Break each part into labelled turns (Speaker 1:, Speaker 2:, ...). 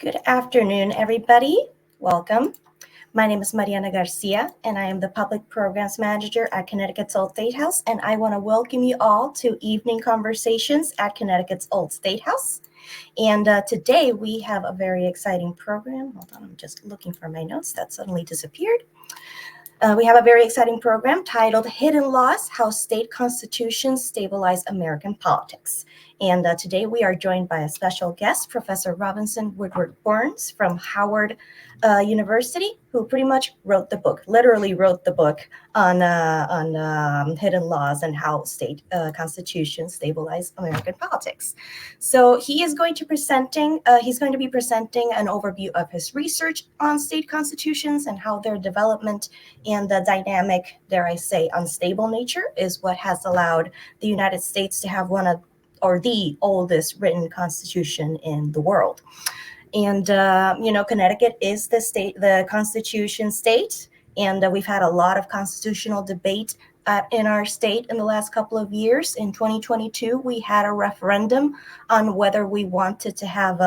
Speaker 1: Good afternoon, everybody. Welcome. My name is Mariana Garcia, and I am the Public Programs Manager at Connecticut's Old State House, and I want to welcome you all to Evening Conversations at Connecticut's Old State House. And today we have a very exciting program. Hold on, I'm just looking for my notes. That suddenly disappeared. We have a very exciting program titled Hidden Laws, How State Constitutions Stabilize American Politics. And today we are joined by a special guest, Professor Robinson Woodward-Burns from Howard University, who pretty much wrote the book, literally wrote the book on hidden laws and how state constitutions stabilize American politics. So he is going to be presenting an overview of his research on state constitutions and how their development and the dynamic, dare I say, unstable nature is what has allowed the United States to have the oldest written constitution in the world. And, Connecticut is the constitution state, and we've had a lot of constitutional debate in our state in the last couple of years. In 2022, we had a referendum on whether we wanted to have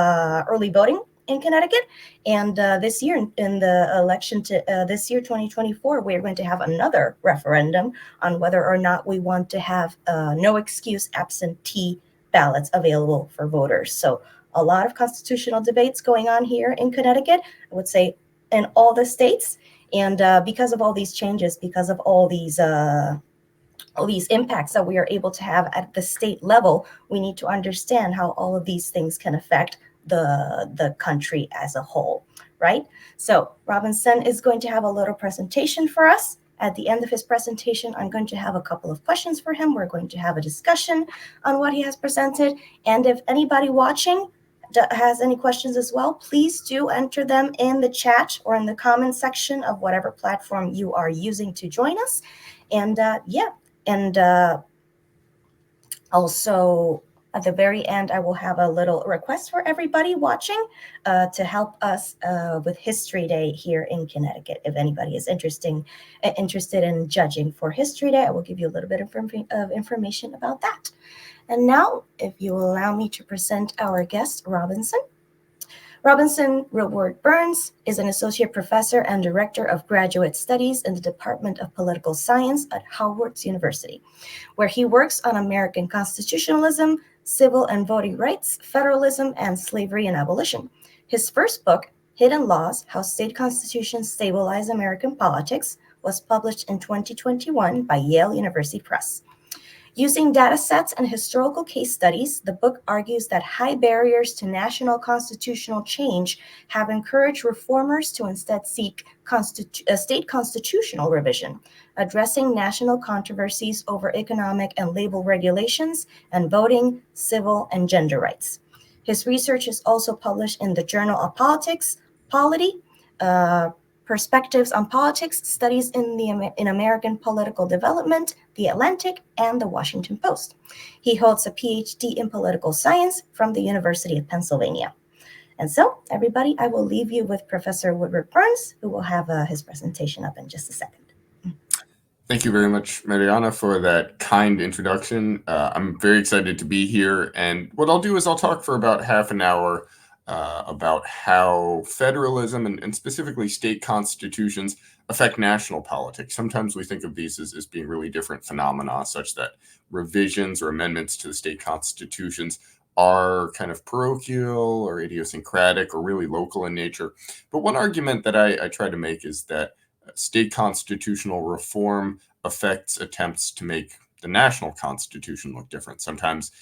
Speaker 1: early voting in Connecticut. And this year, in the election this year, 2024, we're going to have another referendum on whether or not we want to have no excuse absentee ballots available for voters. So a lot of constitutional debates going on here in Connecticut, I would say in all the states. And because of all these changes, because of all these impacts that we are able to have at the state level, we need to understand how all of these things can affect the country as a whole, right? So Robinson is going to have a little presentation for us. At the end of his presentation, I'm going to have a couple of questions for him. We're going to have a discussion on what he has presented. And if anybody watching has any questions as well, please do enter them in the chat or in the comment section of whatever platform you are using to join us. And also at the very end, I will have a little request for everybody watching to help us with History Day here in Connecticut. If anybody is interested in judging for History Day, I will give you a little bit of information about that. And now, if you will allow me to present our guest, Robinson. Robinson Woodward-Burns is an associate professor and director of graduate studies in the Department of Political Science at Howard University, where he works on American constitutionalism, civil and voting rights, federalism, and slavery and abolition. His first book, Hidden Laws, How State Constitutions Stabilize American Politics, was published in 2021 by Yale University Press. Using data sets and historical case studies, the book argues that high barriers to national constitutional change have encouraged reformers to instead seek state constitutional revision, addressing national controversies over economic and labor regulations and voting, civil, and gender rights. His research is also published in the Journal of Politics, Polity, Perspectives on Politics, Studies in American Political Development, The Atlantic, and The Washington Post. He holds a PhD in political science from the University of Pennsylvania. And so, everybody, I will leave you with Professor Woodward-Burns, who will have his presentation up in just a second.
Speaker 2: Thank you very much, Mariana, for that kind introduction. I'm very excited to be here. And what I'll do is I'll talk for about half an hour about how federalism and specifically state constitutions affect national politics. Sometimes we think of these as being really different phenomena, such that revisions or amendments to the state constitutions are kind of parochial or idiosyncratic or really local in nature. But one argument that I try to make is that state constitutional reform affects attempts to make the national constitution look different. Sometimes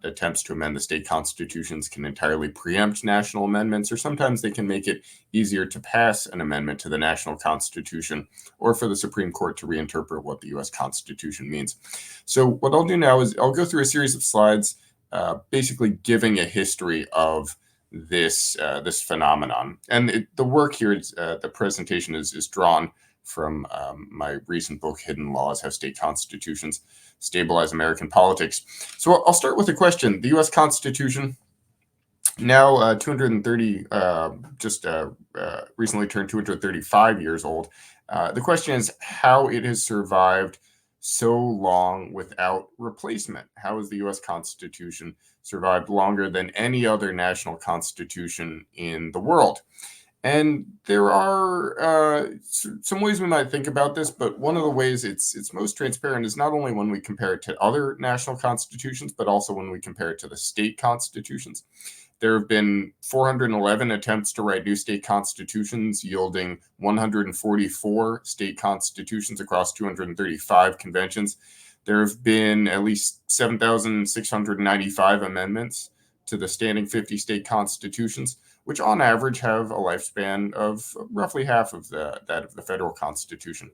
Speaker 2: attempts to amend the state constitutions can entirely preempt national amendments, or sometimes they can make it easier to pass an amendment to the national constitution or for the Supreme Court to reinterpret what the U.S. Constitution means. So what I'll do now is I'll go through a series of slides basically giving a history of this phenomenon. And the work here, the presentation is drawn from my recent book, Hidden Laws, How State Constitutions Stabilize American Politics. So I'll start with a question. The U.S. Constitution, now 230, recently turned 235 years old. The question is how it has survived so long without replacement? How has the US Constitution survived longer than any other national constitution in the world? And there are some ways we might think about this, but one of the ways it's most transparent is not only when we compare it to other national constitutions, but also when we compare it to the state constitutions. There have been 411 attempts to write new state constitutions, yielding 144 state constitutions across 235 conventions. There have been at least 7,695 amendments to the standing 50 state constitutions, which on average have a lifespan of roughly half of that of the federal Constitution.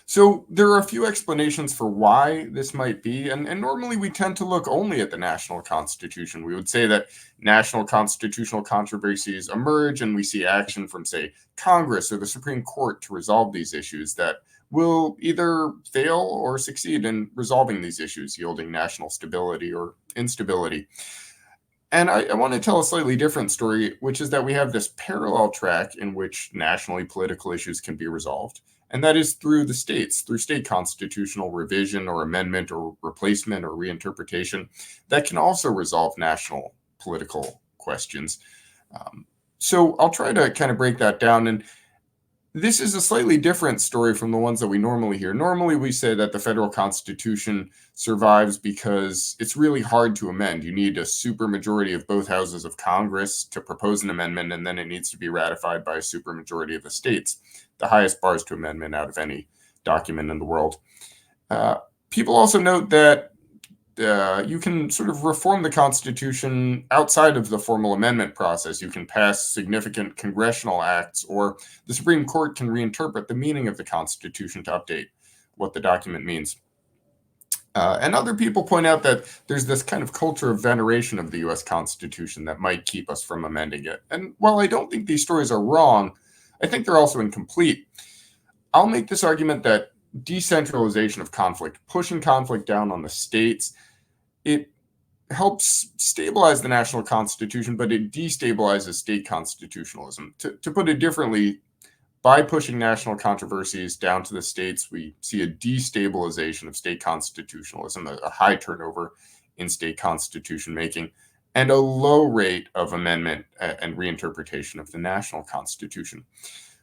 Speaker 2: So there are a few explanations for why this might be, and normally we tend to look only at the national constitution. We would say that national constitutional controversies emerge and we see action from, say, Congress or the Supreme Court to resolve these issues that will either fail or succeed in resolving these issues, yielding national stability or instability. And I want to tell a slightly different story, which is that we have this parallel track in which nationally political issues can be resolved. And that is through the states, through state constitutional revision or amendment or replacement or reinterpretation that can also resolve national political questions. So I'll try to kind of break that down. And this is a slightly different story from the ones that we normally hear. Normally, we say that the federal Constitution survives because it's really hard to amend. You need a supermajority of both houses of Congress to propose an amendment, and then it needs to be ratified by a supermajority of the states, the highest bars to amendment out of any document in the world. People also note that you can sort of reform the Constitution outside of the formal amendment process. You can pass significant congressional acts, or the Supreme Court can reinterpret the meaning of the Constitution to update what the document means. And other people point out that there's this kind of culture of veneration of the US Constitution that might keep us from amending it. And while I don't think these stories are wrong, I think they're also incomplete. I'll make this argument that decentralization of conflict, pushing conflict down on the states, it helps stabilize the national constitution, but it destabilizes state constitutionalism. To put it differently, by pushing national controversies down to the states, we see a destabilization of state constitutionalism, a high turnover in state constitution making, and a low rate of amendment and reinterpretation of the national constitution.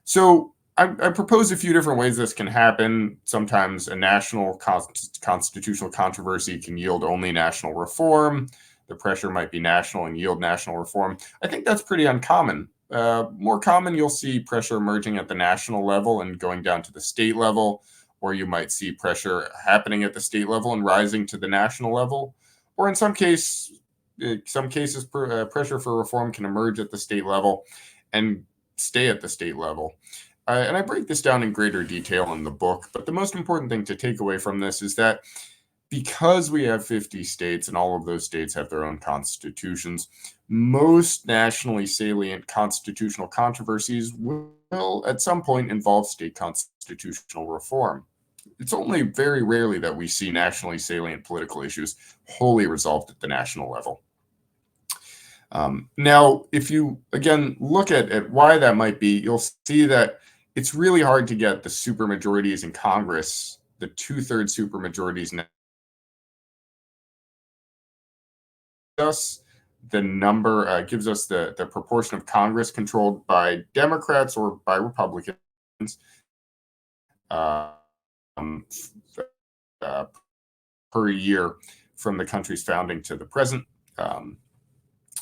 Speaker 2: So I propose a few different ways this can happen. Sometimes a national constitutional controversy can yield only national reform. The pressure might be national and yield national reform. I think that's pretty uncommon. More common, you'll see pressure emerging at the national level and going down to the state level, or you might see pressure happening at the state level and rising to the national level. Or in some cases, pressure for reform can emerge at the state level and stay at the state level. And I break this down in greater detail in the book, but the most important thing to take away from this is that because we have 50 states and all of those states have their own constitutions, most nationally salient constitutional controversies will at some point involve state constitutional reform. It's only very rarely that we see nationally salient political issues wholly resolved at the national level. Now, if you, again, look at why that might be, you'll see that it's really hard to get the supermajorities in Congress, the two-thirds supermajorities us the number, gives us the proportion of Congress controlled by Democrats or by Republicans per year from the country's founding to the present.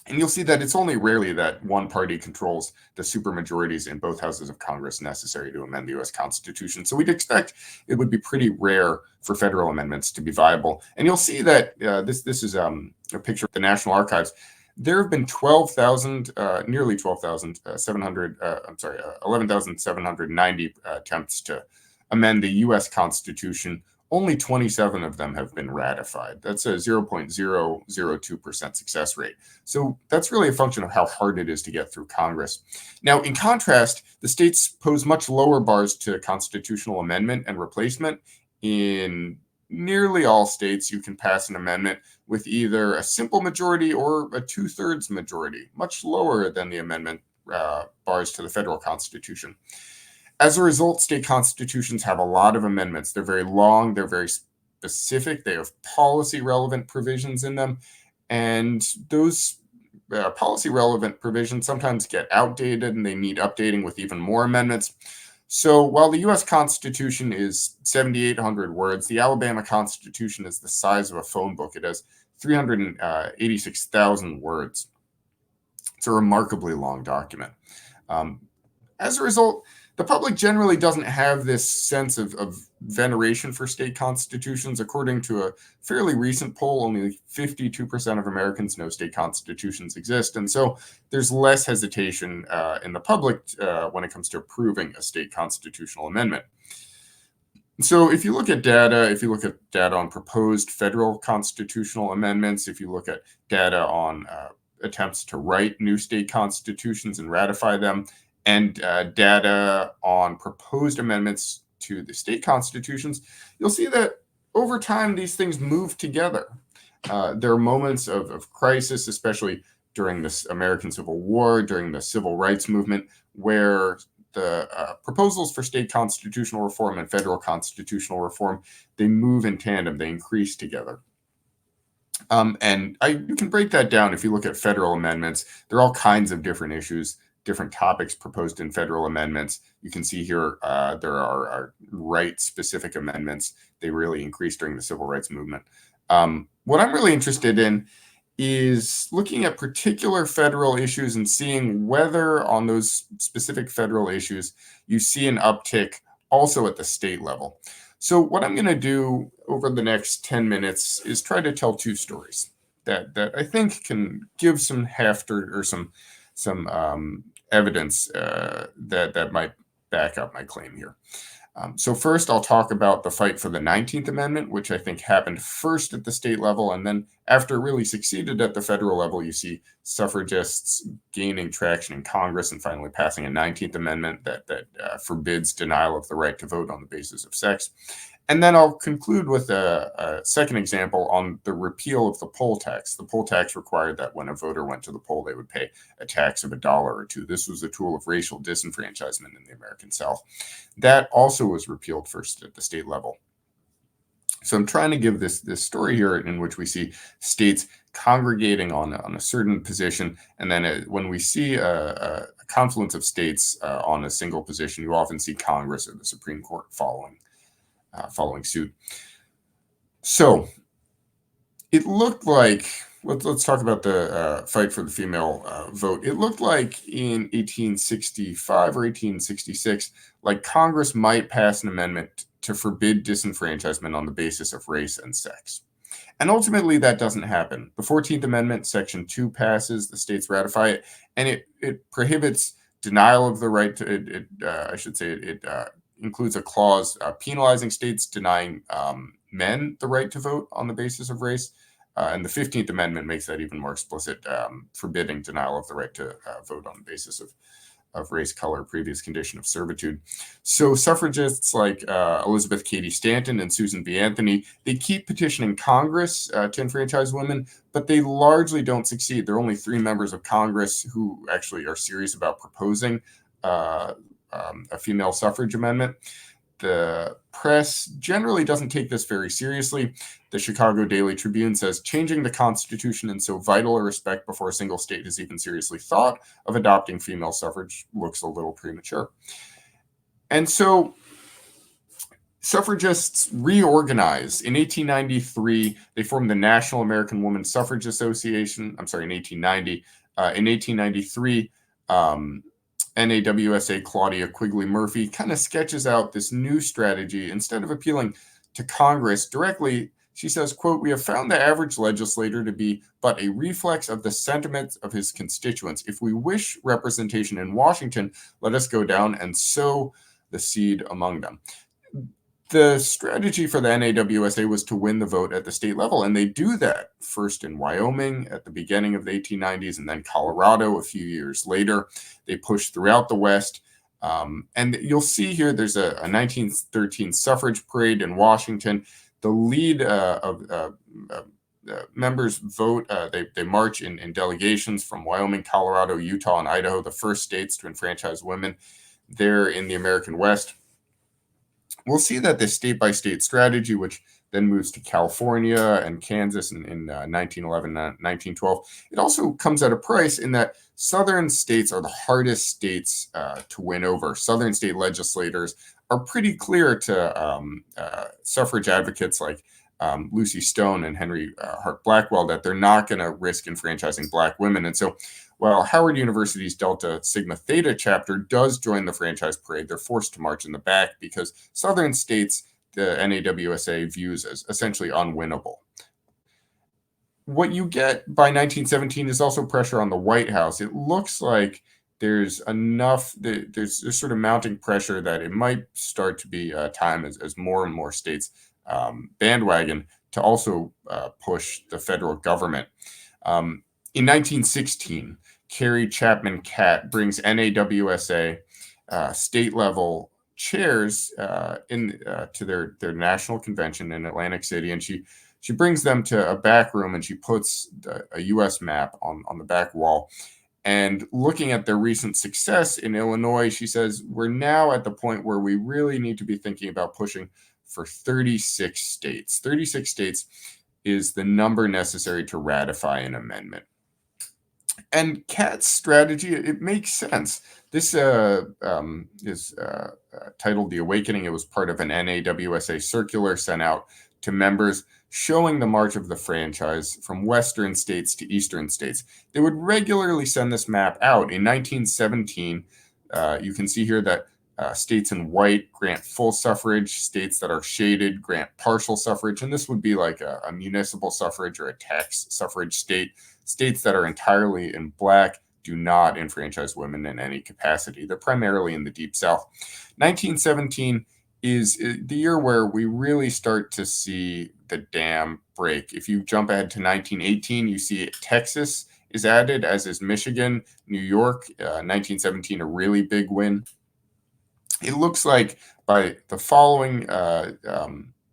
Speaker 2: And you'll see that it's only rarely that one party controls the supermajorities in both houses of Congress necessary to amend the U.S. Constitution. So we'd expect it would be pretty rare for federal amendments to be viable. And you'll see that this is a picture of the National Archives. There have been 11,790 attempts to amend the U.S. Constitution. Only 27 of them have been ratified. That's a 0.002% success rate. So that's really a function of how hard it is to get through Congress. Now, in contrast, the states pose much lower bars to constitutional amendment and replacement. In nearly all states, you can pass an amendment with either a simple majority or a two-thirds majority, much lower than the amendment bars to the federal Constitution. As a result, state constitutions have a lot of amendments. They're very long, they're very specific, they have policy-relevant provisions in them, and those policy-relevant provisions sometimes get outdated and they need updating with even more amendments. So while the U.S. Constitution is 7,800 words, the Alabama Constitution is the size of a phone book. It has 386,000 words. It's a remarkably long document. As a result, the public generally doesn't have this sense of veneration for state constitutions. According to a fairly recent poll, only 52% of Americans know state constitutions exist. And so there's less hesitation in the public when it comes to approving a state constitutional amendment. So if you look at data on proposed federal constitutional amendments, if you look at data on attempts to write new state constitutions and ratify them, and data on proposed amendments to the state constitutions, you'll see that over time, these things move together. There are moments of crisis, especially during the American Civil War, during the Civil Rights Movement, where the proposals for state constitutional reform and federal constitutional reform, they move in tandem, they increase together. You can break that down if you look at federal amendments. There are all kinds of different issues, different topics proposed in federal amendments. You can see here there are right-specific amendments. They really increased during the Civil Rights Movement. What I'm really interested in is looking at particular federal issues and seeing whether on those specific federal issues you see an uptick also at the state level. So what I'm going to do over the next 10 minutes is try to tell two stories that I think can give some heft or some evidence that might back up my claim here. So first, I'll talk about the fight for the 19th Amendment, which I think happened first at the state level. And then after it really succeeded at the federal level, you see suffragists gaining traction in Congress and finally passing a 19th Amendment that forbids denial of the right to vote on the basis of sex. And then I'll conclude with a second example on the repeal of the poll tax. The poll tax required that when a voter went to the poll, they would pay a tax of $1 or $2. This was a tool of racial disenfranchisement in the American South. That also was repealed first at the state level. So I'm trying to give this story here in which we see states congregating on a certain position, and then when we see a confluence of states on a single position, you often see Congress or the Supreme Court following suit. So it looked like, let's talk about the fight for the female vote. It looked like in 1865 or 1866, like Congress might pass an amendment to forbid disenfranchisement on the basis of race and sex. And ultimately, that doesn't happen. The 14th Amendment, Section 2 passes, the states ratify it, and it prohibits denial of the right to, it includes a clause penalizing states denying men the right to vote on the basis of race. And the 15th Amendment makes that even more explicit, forbidding denial of the right to vote on the basis of race, color, previous condition of servitude. So suffragists like Elizabeth Cady Stanton and Susan B. Anthony, they keep petitioning Congress to enfranchise women, but they largely don't succeed. There are only 3 members of Congress who actually are serious about proposing a female suffrage amendment. The press generally doesn't take this very seriously. The Chicago Daily Tribune says changing the Constitution in so vital a respect before a single state has even seriously thought of adopting female suffrage looks a little premature. And so suffragists reorganized. In 1893, they formed the National American Woman Suffrage Association. In 1890. In 1893, NAWSA Claudia Quigley Murphy kind of sketches out this new strategy. Instead of appealing to Congress directly, she says, quote, "We have found the average legislator to be but a reflex of the sentiments of his constituents. If we wish representation in Washington, let us go down and sow the seed among them." The strategy for the NAWSA was to win the vote at the state level, and they do that first in Wyoming at the beginning of the 1890s, and then Colorado a few years later. They push throughout the West, and you'll see here there's a 1913 suffrage parade in Washington. The lead members vote. They march in delegations from Wyoming, Colorado, Utah, and Idaho, the first states to enfranchise women. there in the American West. We'll see that this state-by-state strategy, which then moves to California and Kansas in 1911, 1912, it also comes at a price in that southern states are the hardest states to win over. Southern state legislators are pretty clear to suffrage advocates like Lucy Stone and Henry Hart Blackwell that they're not going to risk enfranchising Black women. And so while Howard University's Delta Sigma Theta chapter does join the franchise parade, they're forced to march in the back because southern states the NAWSA views as essentially unwinnable. What you get by 1917 is also pressure on the White House. It looks like there's enough, there's sort of mounting pressure that it might start to be time as more and more states bandwagon to also push the federal government. In 1916, Carrie Chapman Catt brings NAWSA state level chairs to their national convention in Atlantic City, and she brings them to a back room and she puts a U.S. map on the back wall. And looking at their recent success in Illinois, she says, we're now at the point where we really need to be thinking about pushing for 36 states. 36 states is the number necessary to ratify an amendment. And Catt's strategy, it makes sense. This is titled The Awakening. It was part of an NAWSA circular sent out to members showing the march of the franchise from western states to eastern states. They would regularly send this map out. In 1917, you can see here that states in white grant full suffrage, states that are shaded grant partial suffrage, and this would be like a municipal suffrage or a tax suffrage state. States that are entirely in black do not enfranchise women in any capacity. They're primarily in the Deep South. 1917 is the year where we really start to see the dam break. If you jump ahead to 1918, you see Texas is added, as is Michigan, New York. 1917, a really big win. It looks like by the following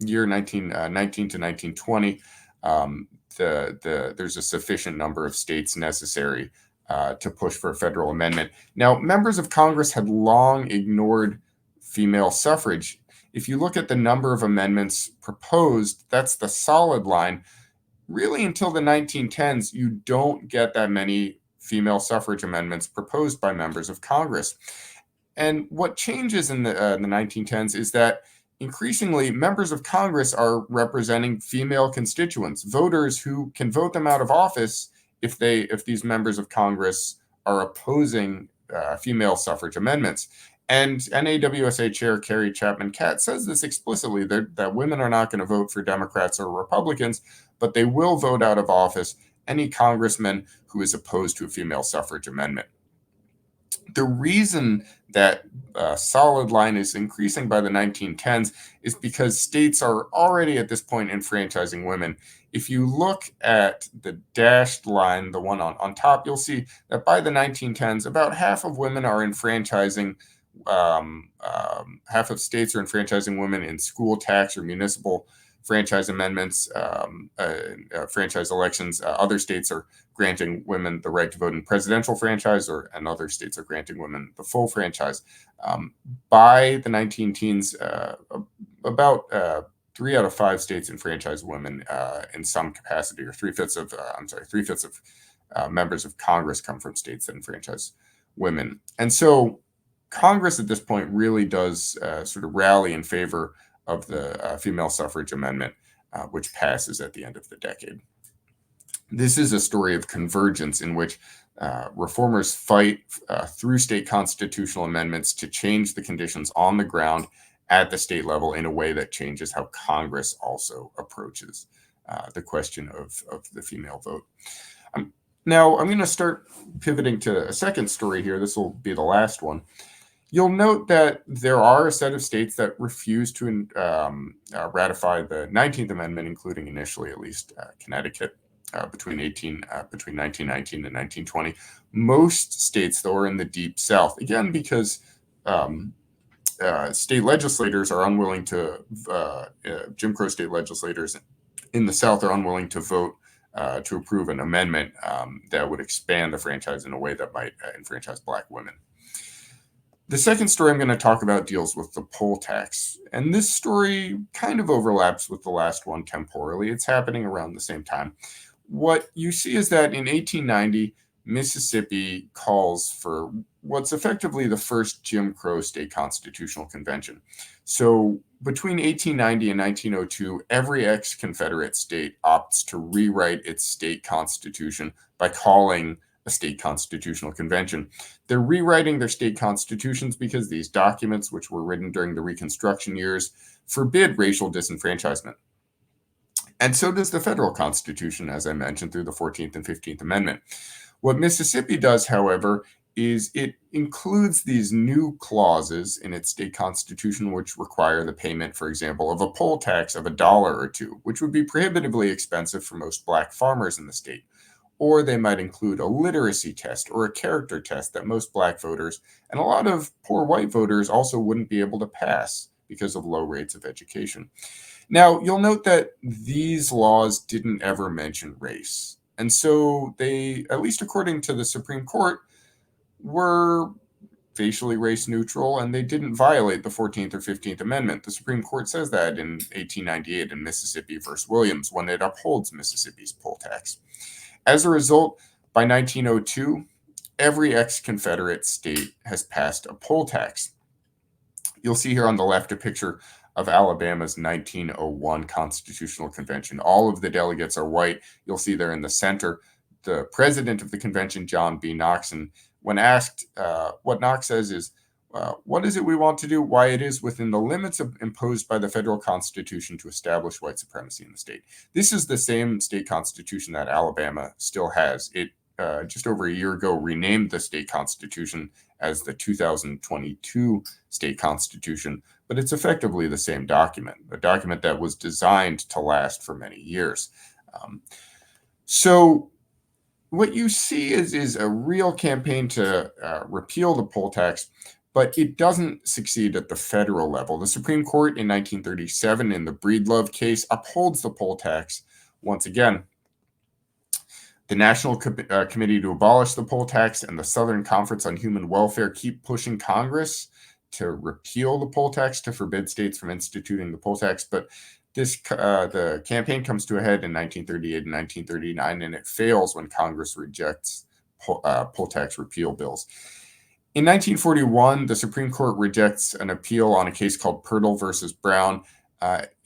Speaker 2: year, 1919 to 1920, there's a sufficient number of states necessary to push for a federal amendment. Now, members of Congress had long ignored female suffrage. If you look at the number of amendments proposed, that's the solid line. Really, until the 1910s, you don't get that many female suffrage amendments proposed by members of Congress. And what changes in the 1910s is that increasingly, members of Congress are representing female constituents, voters who can vote them out of office if these members of Congress are opposing female suffrage amendments. And NAWSA Chair Carrie Chapman Catt says this explicitly, that women are not going to vote for Democrats or Republicans, but they will vote out of office any congressman who is opposed to a female suffrage amendment. The reason that solid line is increasing by the 1910s is because states are already at this point enfranchising women. If you look at the dashed line, the one on top, you'll see that by the 1910s, about half of women are enfranchising, half of states are enfranchising women in school tax or municipal franchise amendments, franchise elections. Other states are granting women the right to vote in presidential franchise, and other states are granting women the full franchise. By the 19-teens, about 3 out of 5 states enfranchise women in some capacity, or 3/5 of members of Congress come from states that enfranchise women. And so Congress at this point really does sort of rally in favor of the female suffrage amendment, which passes at the end of the decade. This is a story of convergence in which reformers fight through state constitutional amendments to change the conditions on the ground at the state level in a way that changes how Congress also approaches the question of the female vote. Now, I'm going to start pivoting to a second story here. This will be the last one. You'll note that there are a set of states that refuse to ratify the 19th Amendment, including initially at least Connecticut between 1919 and 1920. Most states, though, are in the Deep South, again, because state legislators are unwilling to, Jim Crow state legislators in the South are unwilling to vote to approve an amendment that would expand the franchise in a way that might enfranchise Black women. The second story I'm going to talk about deals with the poll tax. And this story kind of overlaps with the last one temporally. It's happening around the same time. What you see is that in 1890, Mississippi calls for what's effectively the first Jim Crow state constitutional convention. So between 1890 and 1902, every ex-Confederate state opts to rewrite its state constitution by calling a state constitutional convention. They're rewriting their state constitutions because these documents, which were written during the Reconstruction years, forbid racial disenfranchisement. And so does the federal Constitution, as I mentioned, through the 14th and 15th Amendment. What Mississippi does, however, is it includes these new clauses in its state constitution, which require the payment, for example, of a poll tax of $1 or $2, which would be prohibitively expensive for most Black farmers in the state. Or they might include a literacy test or a character test that most Black voters and a lot of poor white voters also wouldn't be able to pass because of low rates of education. Now, you'll note that these laws didn't ever mention race. And so they, at least according to the Supreme Court, were facially race neutral, and they didn't violate the 14th or 15th Amendment. The Supreme Court says that in 1898 in Mississippi versus Williams when it upholds Mississippi's poll tax. As a result, by 1902, every ex-Confederate state has passed a poll tax. You'll see here on the left a picture of Alabama's 1901 Constitutional Convention. All of the delegates are white. You'll see there in the center the president of the convention, John B. Knox. And when asked, what Knox says is, what is it we want to do? Why it is within the limits imposed by the federal constitution to establish white supremacy in the state. This is the same state constitution that Alabama still has. It just over a year ago renamed the state constitution as the 2022 state constitution, but it's effectively the same document, a document that was designed to last for many years. So what you see is a real campaign to repeal the poll tax, but it doesn't succeed at the federal level. The Supreme Court in 1937 in the Breedlove case upholds the poll tax once again. The National Committee to Abolish the Poll Tax and the Southern Conference on Human Welfare keep pushing Congress to repeal the poll tax, to forbid states from instituting the poll tax. But the campaign comes to a head in 1938 and 1939, and it fails when Congress rejects poll tax repeal bills. In 1941, the Supreme Court rejects an appeal on a case called Pirtle versus Brown,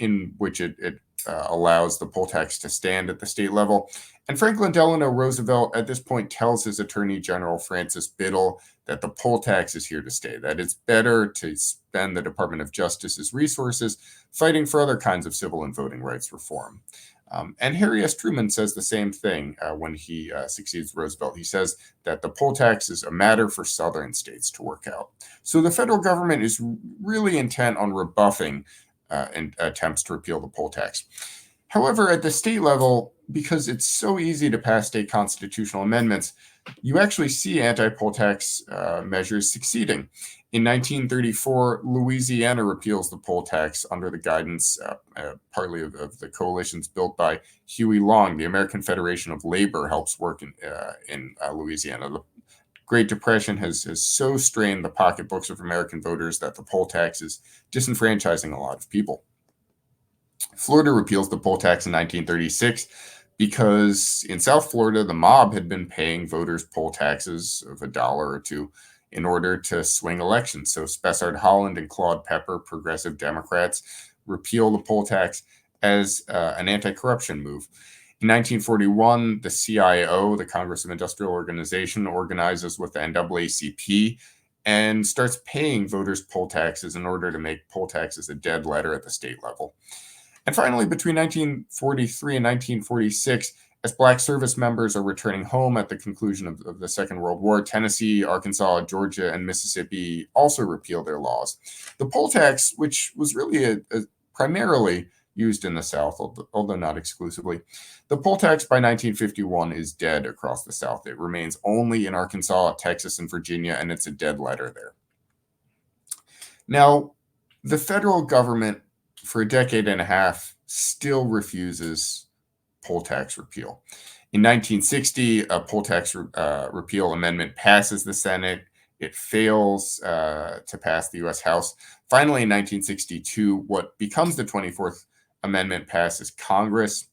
Speaker 2: in which it allows the poll tax to stand at the state level. And Franklin Delano Roosevelt at this point tells his Attorney General Francis Biddle that the poll tax is here to stay, that it's better to spend the Department of Justice's resources fighting for other kinds of civil and voting rights reform. And Harry S. Truman says the same thing when he succeeds Roosevelt. He says that the poll tax is a matter for southern states to work out. So the federal government is really intent on rebuffing attempts to repeal the poll tax. However, at the state level, because it's so easy to pass state constitutional amendments, you actually see anti-poll tax measures succeeding. In 1934, Louisiana repeals the poll tax under the guidance partly of the coalitions built by Huey Long. The American Federation of Labor helps work in Louisiana. The Great Depression has so strained the pocketbooks of American voters that the poll tax is disenfranchising a lot of people. Florida repeals the poll tax in 1936 because in South Florida, the mob had been paying voters poll taxes of $1 or $2 in order to swing elections. So Spessard Holland and Claude Pepper, progressive Democrats, repeal the poll tax as an anti-corruption move. In 1941, the CIO, the Congress of Industrial Organization, organizes with the NAACP and starts paying voters poll taxes in order to make poll taxes a dead letter at the state level. And finally, between 1943 and 1946, as Black service members are returning home at the conclusion of the Second World War, Tennessee, Arkansas, Georgia, and Mississippi also repeal their laws. The poll tax, which was really primarily used in the South, although not exclusively, the poll tax by 1951 is dead across the South. It remains only in Arkansas, Texas, and Virginia, and it's a dead letter there. Now, the federal government for a decade and a half still refuses poll tax repeal. In 1960, a poll tax repeal amendment passes the Senate, It fails to pass the U.S. House. Finally, in 1962, what becomes the 24th Amendment passes Congress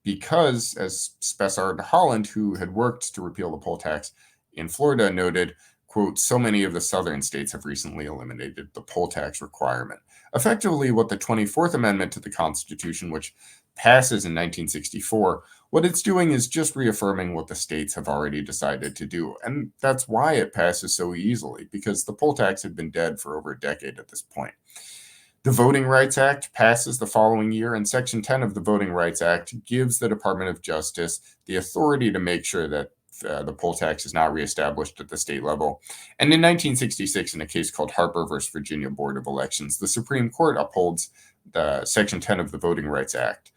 Speaker 2: because, as Spessard Holland, who had worked to repeal the poll tax in Florida, noted, quote, so many of the southern states have recently eliminated the poll tax requirement. Effectively, what the 24th Amendment to the Constitution, which passes in 1964, what it's doing is just reaffirming what the states have already decided to do. And that's why it passes so easily, because the poll tax had been dead for over a decade at this point. The Voting Rights Act passes the following year, and Section 10 of the Voting Rights Act gives the Department of Justice the authority to make sure that the poll tax is not reestablished at the state level. And in 1966, in a case called Harper versus Virginia Board of Elections, the Supreme Court upholds the Section 10 of the Voting Rights Act.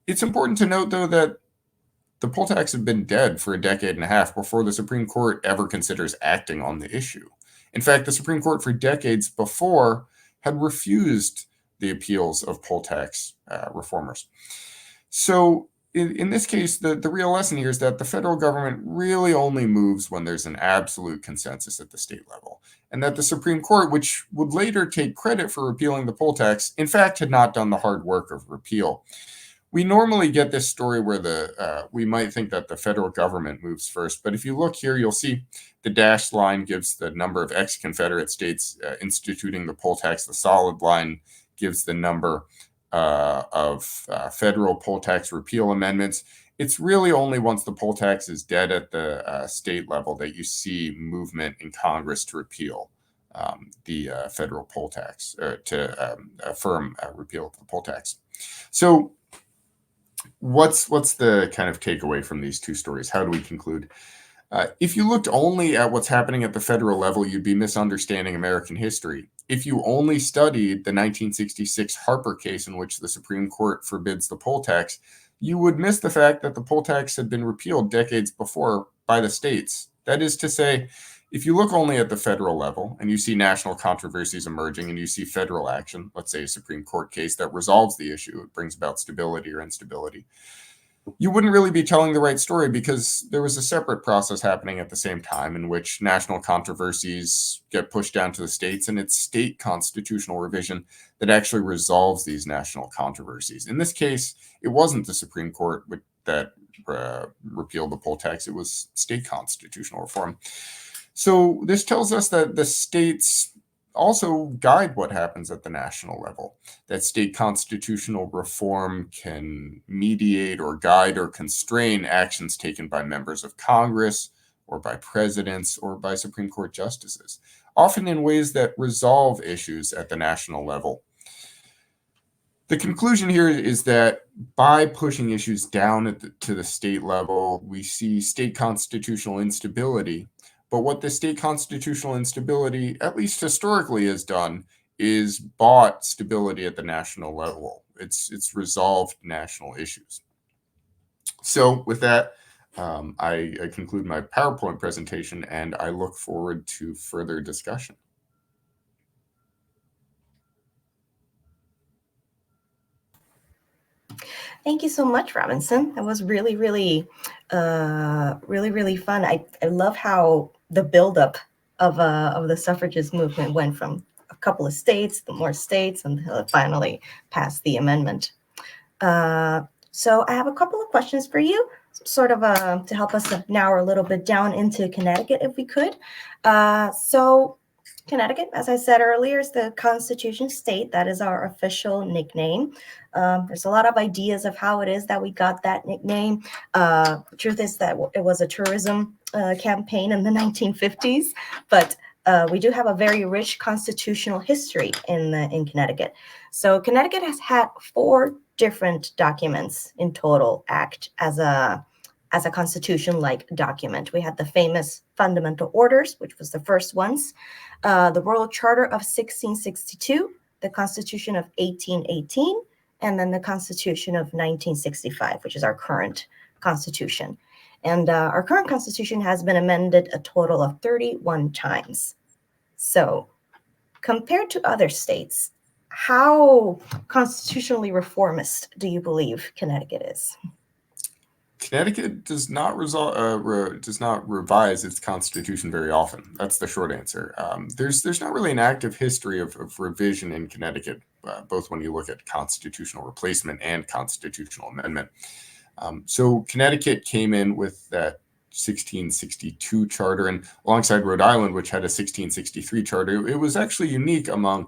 Speaker 2: It's important to note, though, that the poll tax had been dead for a decade and a half before the Supreme Court ever considers acting on the issue. In fact, the Supreme Court for decades before had refused the appeals of poll tax reformers. So in this case, the real lesson here is that the federal government really only moves when there's an absolute consensus at the state level, and that the Supreme Court, which would later take credit for repealing the poll tax, in fact had not done the hard work of repeal. We normally get this story where we might think that the federal government moves first, but if you look here, you'll see the dashed line gives the number of ex-Confederate states instituting the poll tax. The solid line gives the number of federal poll tax repeal amendments. It's really only once the poll tax is dead at the state level that you see movement in Congress to repeal the federal poll tax, or to affirm repeal of the poll tax. So what's the kind of takeaway from these two stories? How do we conclude? If you looked only at what's happening at the federal level, you'd be misunderstanding American history. If you only studied the 1966 Harper case in which the Supreme Court forbids the poll tax, you would miss the fact that the poll tax had been repealed decades before by the states. That is to say, if you look only at the federal level and you see national controversies emerging and you see federal action, let's say a Supreme Court case that resolves the issue, it brings about stability or instability, you wouldn't really be telling the right story, because there was a separate process happening at the same time in which national controversies get pushed down to the states, and it's state constitutional revision that actually resolves these national controversies. In this case, it wasn't the Supreme Court that repealed the poll tax, it was state constitutional reform. So this tells us that the states also guide what happens at the national level, that state constitutional reform can mediate or guide or constrain actions taken by members of Congress or by presidents or by Supreme Court justices, often in ways that resolve issues at the national level. The conclusion here is that by pushing issues down to the state level, we see state constitutional instability. But what the state constitutional instability, at least historically, has done is bought stability at the national level. It's resolved national issues. So with that, I conclude my PowerPoint presentation, and I look forward to further discussion.
Speaker 1: Thank you so much, Robinson. That was really, really fun. I love how the buildup of the suffragist movement went from a couple of states, the more states, until it finally passed the amendment. So I have a couple of questions for you, sort of to help us narrow a little bit down into Connecticut, if we could. So Connecticut, as I said earlier, is the Constitution state. That is our official nickname. There's a lot of ideas of how it is that we got that nickname. The truth is that it was a tourism campaign in the 1950s, but we do have a very rich constitutional history in Connecticut. So Connecticut has had 4 different documents in total act as a constitution-like document. We had the famous Fundamental Orders, which was the first ones, the Royal Charter of 1662, the Constitution of 1818, and then the Constitution of 1965, which is our current Constitution. And our current Constitution has been amended a total of 31 times. So compared to other states, how constitutionally reformist do you believe Connecticut is?
Speaker 2: Connecticut does not revise its constitution very often. That's the short answer. There's not really an active history of revision in Connecticut, both when you look at constitutional replacement and constitutional amendment. So Connecticut came in with that 1662 charter, and alongside Rhode Island, which had a 1663 charter, it was actually unique among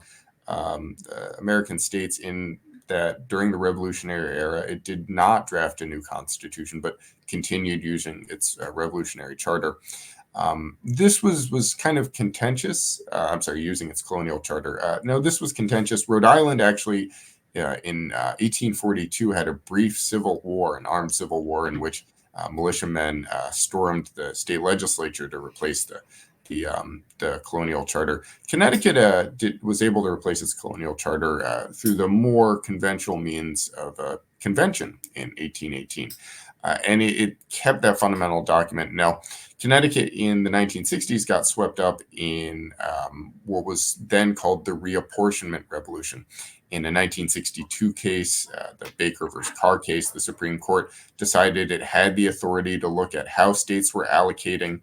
Speaker 2: American states in that during the Revolutionary era, it did not draft a new constitution, but continued using its Revolutionary charter. This was kind of contentious. Using its colonial charter. No, this was contentious. Rhode Island actually, in 1842, had a brief civil war, an armed civil war, in which militiamen stormed the state legislature to replace the colonial charter. Connecticut was able to replace its colonial charter through the more conventional means of a convention in 1818. And it kept that fundamental document. Now, Connecticut in the 1960s got swept up in what was then called the reapportionment revolution. In a 1962 case, the Baker versus Carr case, the Supreme Court decided it had the authority to look at how states were allocating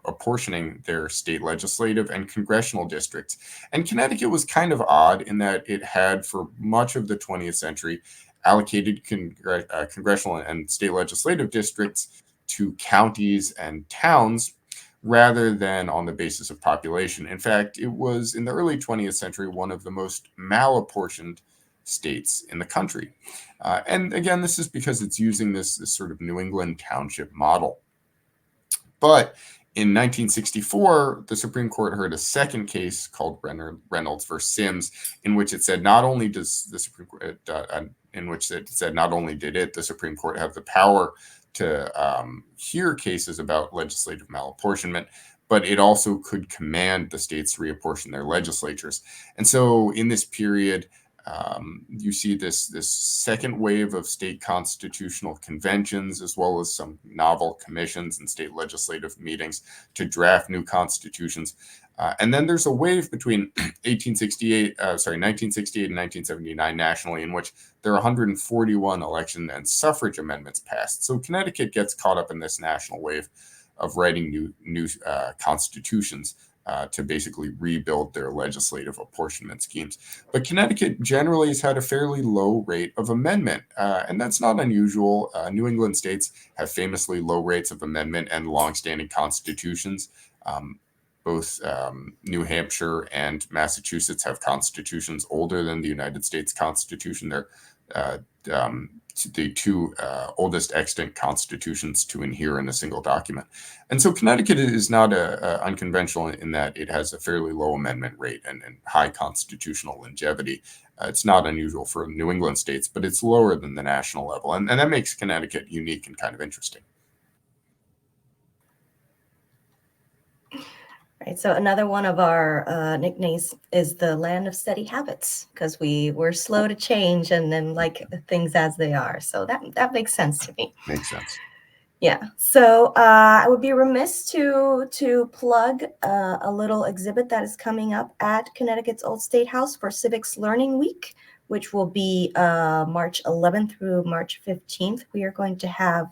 Speaker 2: apportioning their state legislative and congressional districts. And Connecticut was kind of odd in that it had, for much of the 20th century, allocated congressional and state legislative districts to counties and towns rather than on the basis of population. In fact, it was in the early 20th century one of the most malapportioned states in the country. And again, this is because it's using this sort of New England township model. But in 1964, the Supreme Court heard a second case called Reynolds versus Sims, in which it said not only does the Supreme Court, not only did the Supreme Court have the power to hear cases about legislative malapportionment, but it also could command the states to reapportion their legislatures. And so in this period, you see this second wave of state constitutional conventions, as well as some novel commissions and state legislative meetings to draft new constitutions. And then there's a wave between 1968 and 1979 nationally, in which there are 141 election and suffrage amendments passed. So Connecticut gets caught up in this national wave of writing new constitutions to basically rebuild their legislative apportionment schemes. But Connecticut generally has had a fairly low rate of amendment, and that's not unusual. New England states have famously low rates of amendment and longstanding constitutions. Both New Hampshire and Massachusetts have constitutions older than the United States Constitution. They're the two oldest extant constitutions to adhere in a single document. And so Connecticut is not unconventional in that it has a fairly low amendment rate and high constitutional longevity. It's not unusual for New England states, but it's lower than the national level. And that makes Connecticut unique and kind of interesting.
Speaker 1: Right. So another one of our nicknames is the land of steady habits, because we're slow to change and then like things as they are. So that makes sense to me.
Speaker 2: Makes sense.
Speaker 1: Yeah. So I would be remiss to plug a little exhibit that is coming up at Connecticut's Old State House for Civics Learning Week, which will be March 11th through March 15th. We are going to have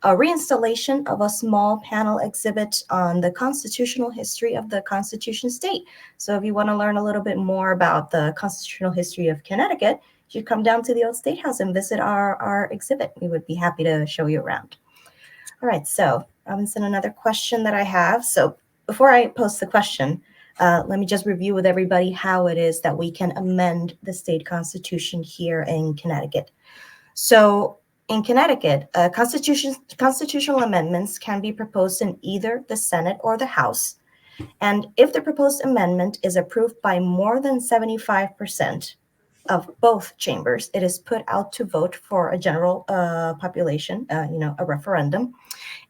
Speaker 1: a reinstallation of a small panel exhibit on the constitutional history of the Constitution State. So if you want to learn a little bit more about the constitutional history of Connecticut, you should come down to the Old State House and visit our exhibit. We would be happy to show you around. All right, so Robinson, another question that I have. So before I post the question, let me just review with everybody how it is that we can amend the state constitution here in Connecticut. So in Connecticut, constitutional amendments can be proposed in either the Senate or the House. And if the proposed amendment is approved by more than 75% of both chambers, it is put out to vote for a general population, a referendum,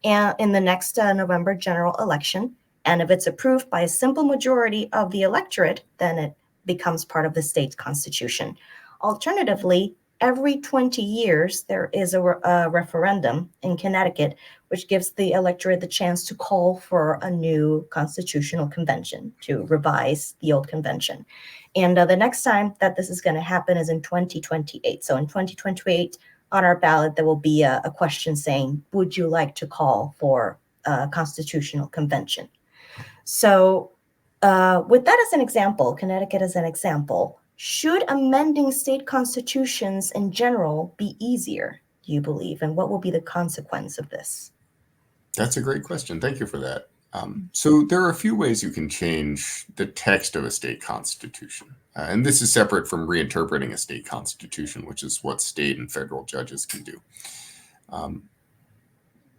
Speaker 1: and in the next November general election. And if it's approved by a simple majority of the electorate, then it becomes part of the state constitution. Alternatively, every 20 years, there is a referendum in Connecticut, which gives the electorate the chance to call for a new constitutional convention to revise the old convention. And the next time that this is going to happen is in 2028. So in 2028, on our ballot, there will be a question saying, would you like to call for a constitutional convention? So with that as an example, Connecticut as an example, should amending state constitutions in general be easier, do you believe? And what will be the consequence of this?
Speaker 2: That's a great question. Thank you for that. So there are a few ways you can change the text of a state constitution. And this is separate from reinterpreting a state constitution, which is what state and federal judges can do.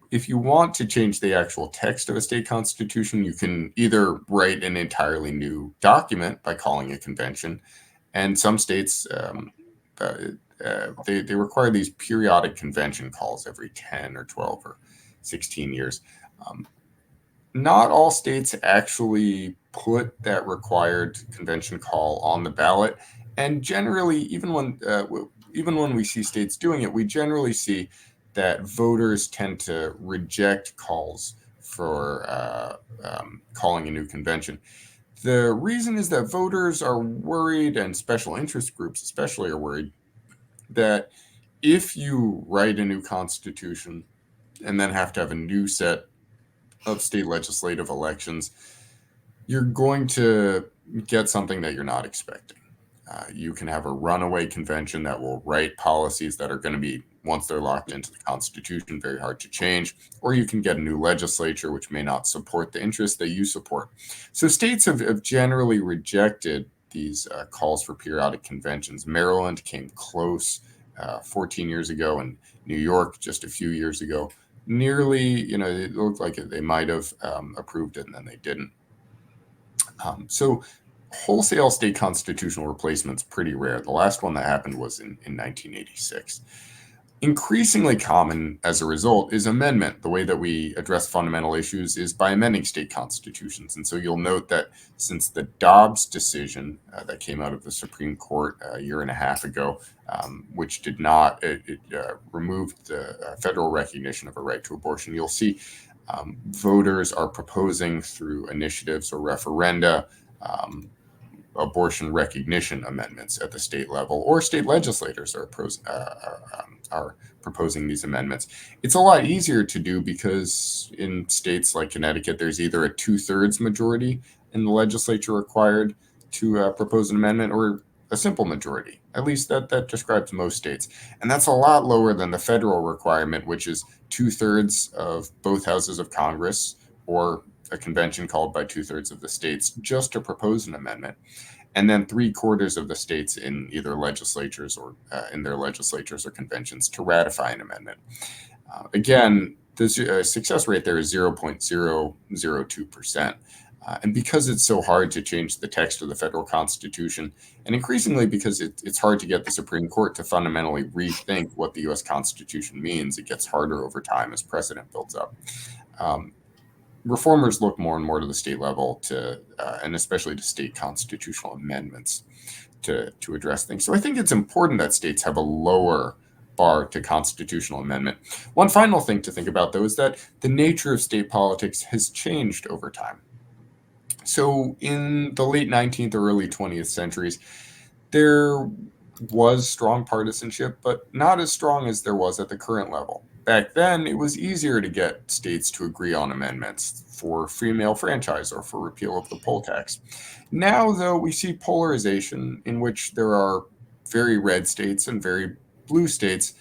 Speaker 2: If you want to change the actual text of a state constitution, you can either write an entirely new document by calling a convention. And some states, they require these periodic convention calls every 10 or 12 or 16 years. Not all states actually put that required convention call on the ballot. And generally, even when we see states doing it, we generally see that voters tend to reject calls for calling a new convention. The reason is that voters are worried, and special interest groups especially are worried, that if you write a new constitution and then have to have a new set of state legislative elections, you're going to get something that you're not expecting. You can have a runaway convention that will write policies that are going to be, once they're locked into the Constitution, very hard to change, or you can get a new legislature which may not support the interests that you support. So states have generally rejected these calls for periodic conventions. Maryland came close 14 years ago, and New York just a few years ago. Nearly, it looked like they might have approved it, and then they didn't. So wholesale state constitutional replacement's pretty rare. The last one that happened was in 1986. Increasingly common as a result is amendment. The way that we address fundamental issues is by amending state constitutions. And so you'll note that since the Dobbs decision that came out of the Supreme Court a year and a half ago, which did not, it removed the federal recognition of a right to abortion, you'll see voters are proposing through initiatives or referenda abortion recognition amendments at the state level, or state legislators are proposing these amendments. It's a lot easier to do because in states like Connecticut, there's either a 2/3 majority in the legislature required to propose an amendment, or a simple majority. At least that describes most states. And that's a lot lower than the federal requirement, which is 2/3 of both houses of Congress, or a convention called by 2/3 of the states, just to propose an amendment, and then 3/4 of the states in either legislatures or in their legislatures or conventions to ratify an amendment. Again, the success rate there is 0.002%. And because it's so hard to change the text of the federal Constitution, and increasingly because it's hard to get the Supreme Court to fundamentally rethink what the U.S. Constitution means, it gets harder over time as precedent builds up. Reformers look more and more to the state level to, and especially to state constitutional amendments to address things. So I think it's important that states have a lower bar to constitutional amendment. One final thing to think about, though, is that the nature of state politics has changed over time. So in the late 19th or early 20th centuries, there was strong partisanship, but not as strong as there was at the current level. Back then, it was easier to get states to agree on amendments for female franchise or for repeal of the poll tax. Now, though, we see polarization in which there are very red states and very blue states,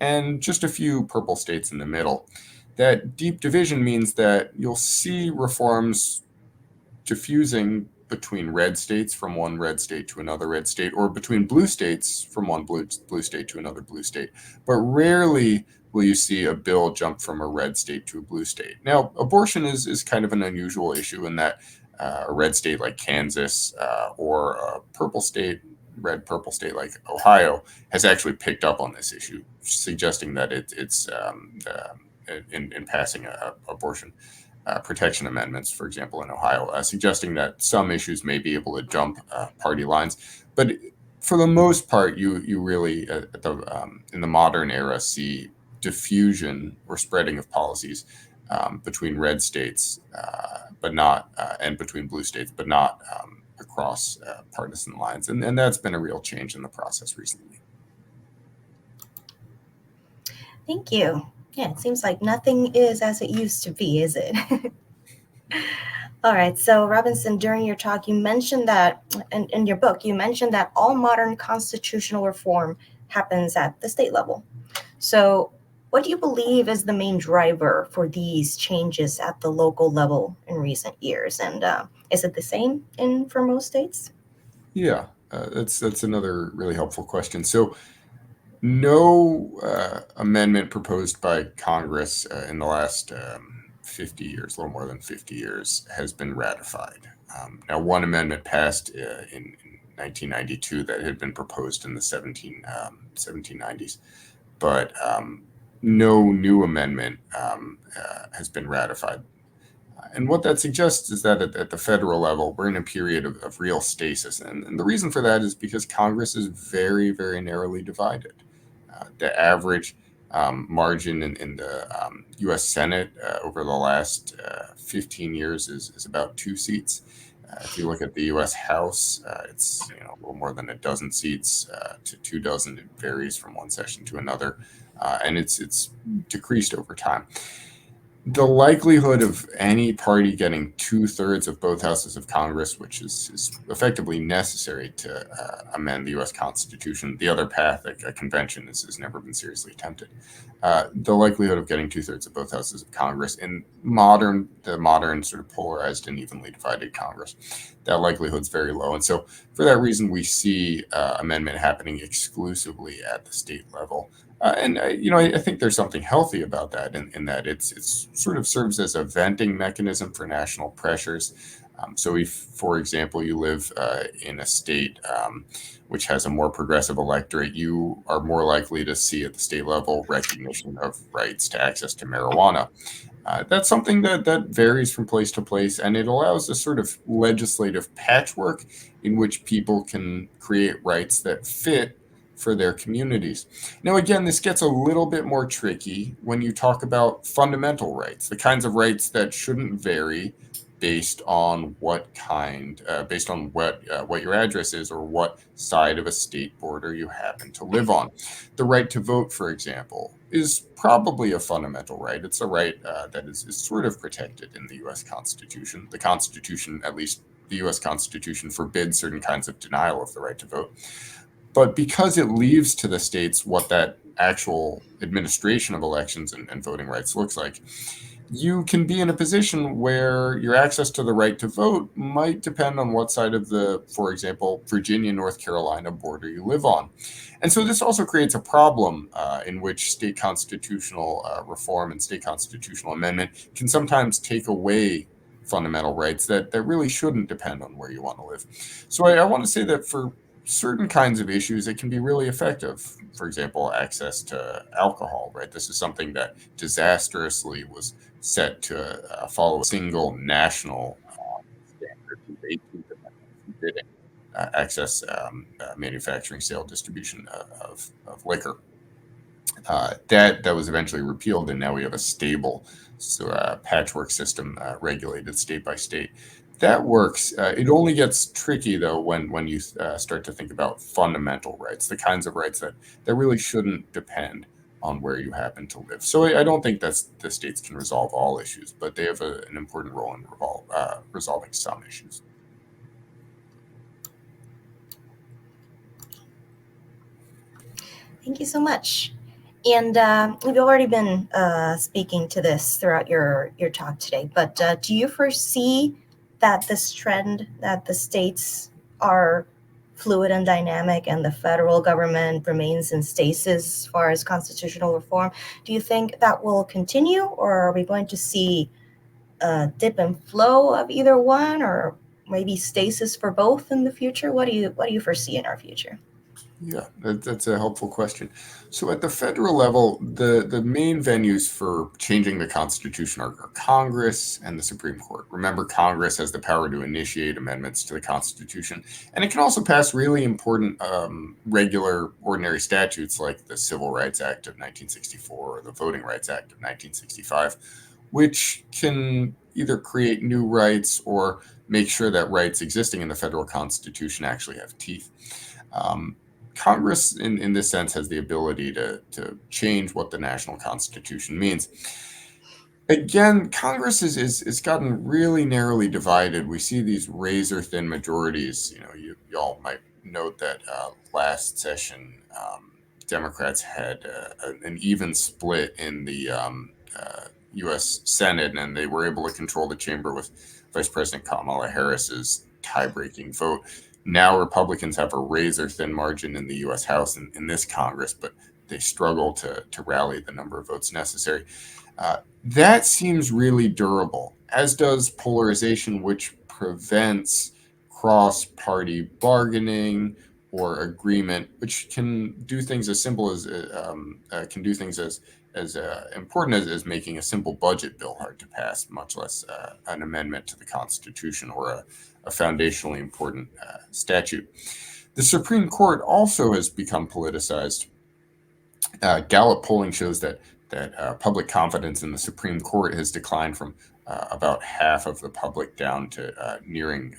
Speaker 2: and just a few purple states in the middle. That deep division means that you'll see reforms diffusing between red states from one red state to another red state, or between blue states from one blue state to another blue state. But rarely will you see a bill jump from a red state to a blue state. Now, abortion is kind of an unusual issue in that a red state like Kansas or a red purple state like Ohio has actually picked up on this issue, suggesting that it's in passing abortion protection amendments, for example, in Ohio, suggesting that some issues may be able to jump party lines. But for the most part, you really, in the modern era, see diffusion or spreading of policies between red states, but not, and between blue states, but not across partisan lines. And that's been a real change in the process recently.
Speaker 1: Thank you. Yeah, it seems like nothing is as it used to be, is it? All right. So, Robinson, during your talk, you mentioned that, in your book, you mentioned that all modern constitutional reform happens at the state level. So, what do you believe is the main driver for these changes at the local level in recent years? And is it the same for most states?
Speaker 2: Yeah, that's another really helpful question. So, no amendment proposed by Congress in the last 50 years, a little more than 50 years, has been ratified. Now, one amendment passed in 1992 that had been proposed in the 1790s, but no new amendment has been ratified. And what that suggests is that at the federal level, we're in a period of real stasis. And the reason for that is because Congress is very, very narrowly divided. The average margin in the U.S. Senate over the last 15 years is about 2 seats. If you look at the U.S. House, it's a little more than a dozen seats to 2 dozen. It varies from one session to another, and it's decreased over time. The likelihood of any party getting 2/3 of both houses of Congress, which is effectively necessary to amend the U.S. Constitution, the other path, a convention, has never been seriously attempted. The likelihood of getting 2/3 of both houses of Congress in the modern sort of polarized and evenly divided Congress, that likelihood is very low. And so for that reason, we see amendment happening exclusively at the state level. I think there's something healthy about that in that it's sort of serves as a venting mechanism for national pressures. So if, for example, you live in a state which has a more progressive electorate, you are more likely to see at the state level recognition of rights to access to marijuana. That's something that varies from place to place, and it allows a sort of legislative patchwork in which people can create rights that fit for their communities. Now, again, this gets a little bit more tricky when you talk about fundamental rights, the kinds of rights that shouldn't vary based on what your address is or what side of a state border you happen to live on. The right to vote, for example, is probably a fundamental right. It's a right that is sort of protected in the U.S. Constitution. The Constitution, at least the U.S. Constitution, forbids certain kinds of denial of the right to vote. But because it leaves to the states what that actual administration of elections and voting rights looks like, you can be in a position where your access to the right to vote might depend on what side of the, for example, Virginia-North Carolina border you live on. And so this also creates a problem in which state constitutional reform and state constitutional amendment can sometimes take away fundamental rights that really shouldn't depend on where you want to live. So I want to say that for certain kinds of issues, it can be really effective. For example, access to alcohol, right? This is something that disastrously was set to follow a single national standard in the 18th Amendment forbidding access, manufacturing, sale, distribution of liquor. That was eventually repealed, and now we have a stable patchwork system regulated state by state. That works. It only gets tricky, though, when you start to think about fundamental rights, the kinds of rights that really shouldn't depend on where you happen to live. So I don't think that the states can resolve all issues, but they have an important role in resolving some issues.
Speaker 1: Thank you so much. And we've already been speaking to this throughout your talk today, but do you foresee that this trend that the states are fluid and dynamic and the federal government remains in stasis as far as constitutional reform, do you think that will continue, or are we going to see a dip and flow of either one, or maybe stasis for both in the future? What do you foresee in our future?
Speaker 2: Yeah, that's a helpful question. So at the federal level, the main venues for changing the Constitution are Congress and the Supreme Court. Remember, Congress has the power to initiate amendments to the Constitution, and it can also pass really important regular, ordinary statutes like the Civil Rights Act of 1964 or the Voting Rights Act of 1965, which can either create new rights or make sure that rights existing in the federal Constitution actually have teeth. Congress, in this sense, has the ability to change what the national constitution means. Again, Congress is gotten really narrowly divided. We see these razor thin majorities. You all might note that last session, Democrats had an even split in the U.S. Senate, and they were able to control the chamber with Vice President Kamala Harris's tie-breaking vote. Now Republicans have a razor-thin margin in the U.S. House in this Congress, but they struggle to rally the number of votes necessary. That seems really durable, as does polarization, which prevents cross-party bargaining or agreement, which can do things as simple as important as making a simple budget bill hard to pass, much less an amendment to the Constitution or a foundationally important statute. The Supreme Court also has become politicized. Gallup polling shows that public confidence in the Supreme Court has declined from about half of the public down to nearing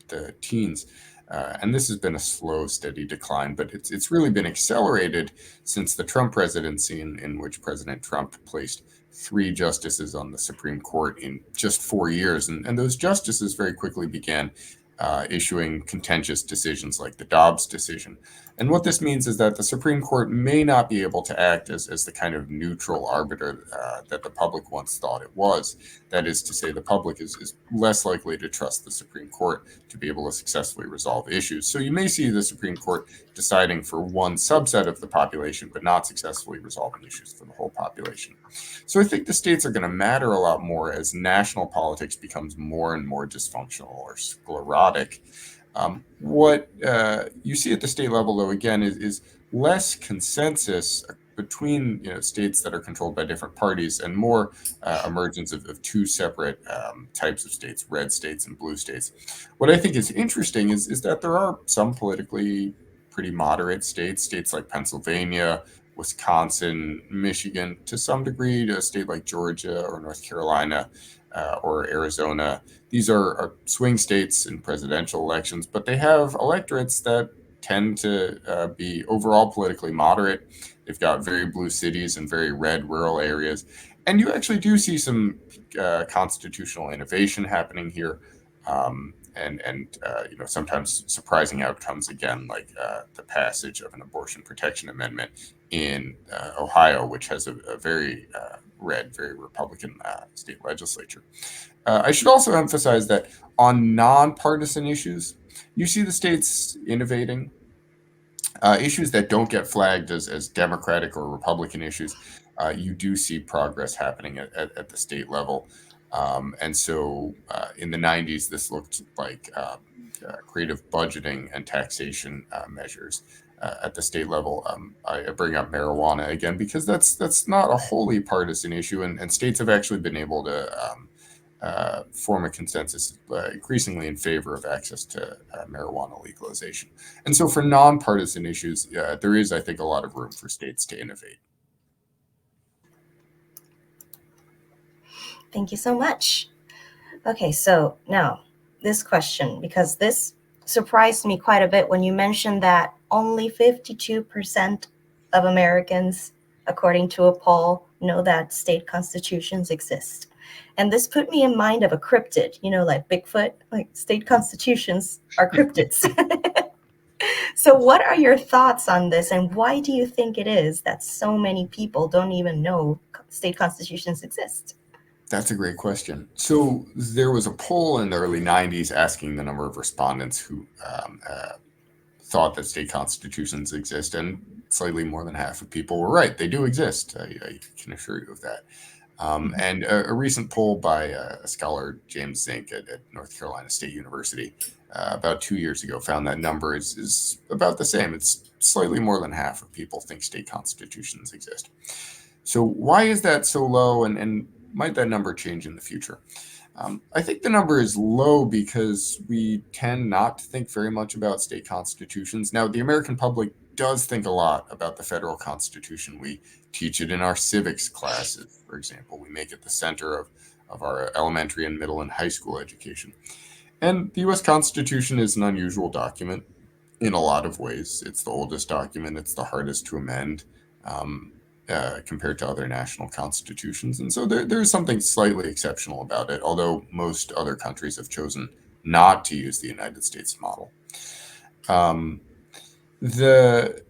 Speaker 2: the teens. And this has been a slow, steady decline, but it's really been accelerated since the Trump presidency, in which President Trump placed 3 justices on the Supreme Court in just 4 years. And those justices very quickly began issuing contentious decisions like the Dobbs decision. And what this means is that the Supreme Court may not be able to act as the kind of neutral arbiter that the public once thought it was. That is to say, the public is less likely to trust the Supreme Court to be able to successfully resolve issues. So you may see the Supreme Court deciding for one subset of the population, but not successfully resolving issues for the whole population. So I think the states are going to matter a lot more as national politics becomes more and more dysfunctional or sclerotic. What you see at the state level, though, again, is less consensus between states that are controlled by different parties and more emergence of 2 separate types of states, red states and blue states. What I think is interesting is that there are some politically pretty moderate states like Pennsylvania, Wisconsin, Michigan, to some degree, a state like Georgia or North Carolina or Arizona. These are swing states in presidential elections, but they have electorates that tend to be overall politically moderate. They've got very blue cities and very red rural areas. And you actually do see some constitutional innovation happening here. And sometimes surprising outcomes, again, like the passage of an abortion protection amendment in Ohio, which has a very red, very Republican state legislature. I should also emphasize that on nonpartisan issues, you see the states innovating. Issues that don't get flagged as Democratic or Republican issues, you do see progress happening at the state level. And so in the 90s, this looked like creative budgeting and taxation measures at the state level. I bring up marijuana again because that's not a wholly partisan issue, and states have actually been able to form a consensus increasingly in favor of access to marijuana legalization. And so for nonpartisan issues, there is, I think, a lot of room for states to innovate.
Speaker 1: Thank you so much. Okay, so now this question, because this surprised me quite a bit when you mentioned that only 52% of Americans, according to a poll, know that state constitutions exist. And this put me in mind of a cryptid, like Bigfoot, like state constitutions are cryptids. So what are your thoughts on this, and why do you think it is that so many people don't even know state constitutions exist?
Speaker 2: That's a great question. So there was a poll in the early 90s asking the number of respondents who thought that state constitutions exist, and slightly more than half of people were right. They do exist. I can assure you of that. And a recent poll by a scholar, James Zink at North Carolina State University, about 2 years ago, found that number is about the same. It's slightly more than half of people think state constitutions exist. So why is that so low, and might that number change in the future? I think the number is low because we tend not to think very much about state constitutions. Now, the American public does think a lot about the federal constitution. We teach it in our civics classes, for example. We make it the center of our elementary and middle and high school education. And the U.S. Constitution is an unusual document. in a lot of ways. It's the oldest document. It's the hardest to amend compared to other national constitutions. And so there's something slightly exceptional about it, although most other countries have chosen not to use the United States model. The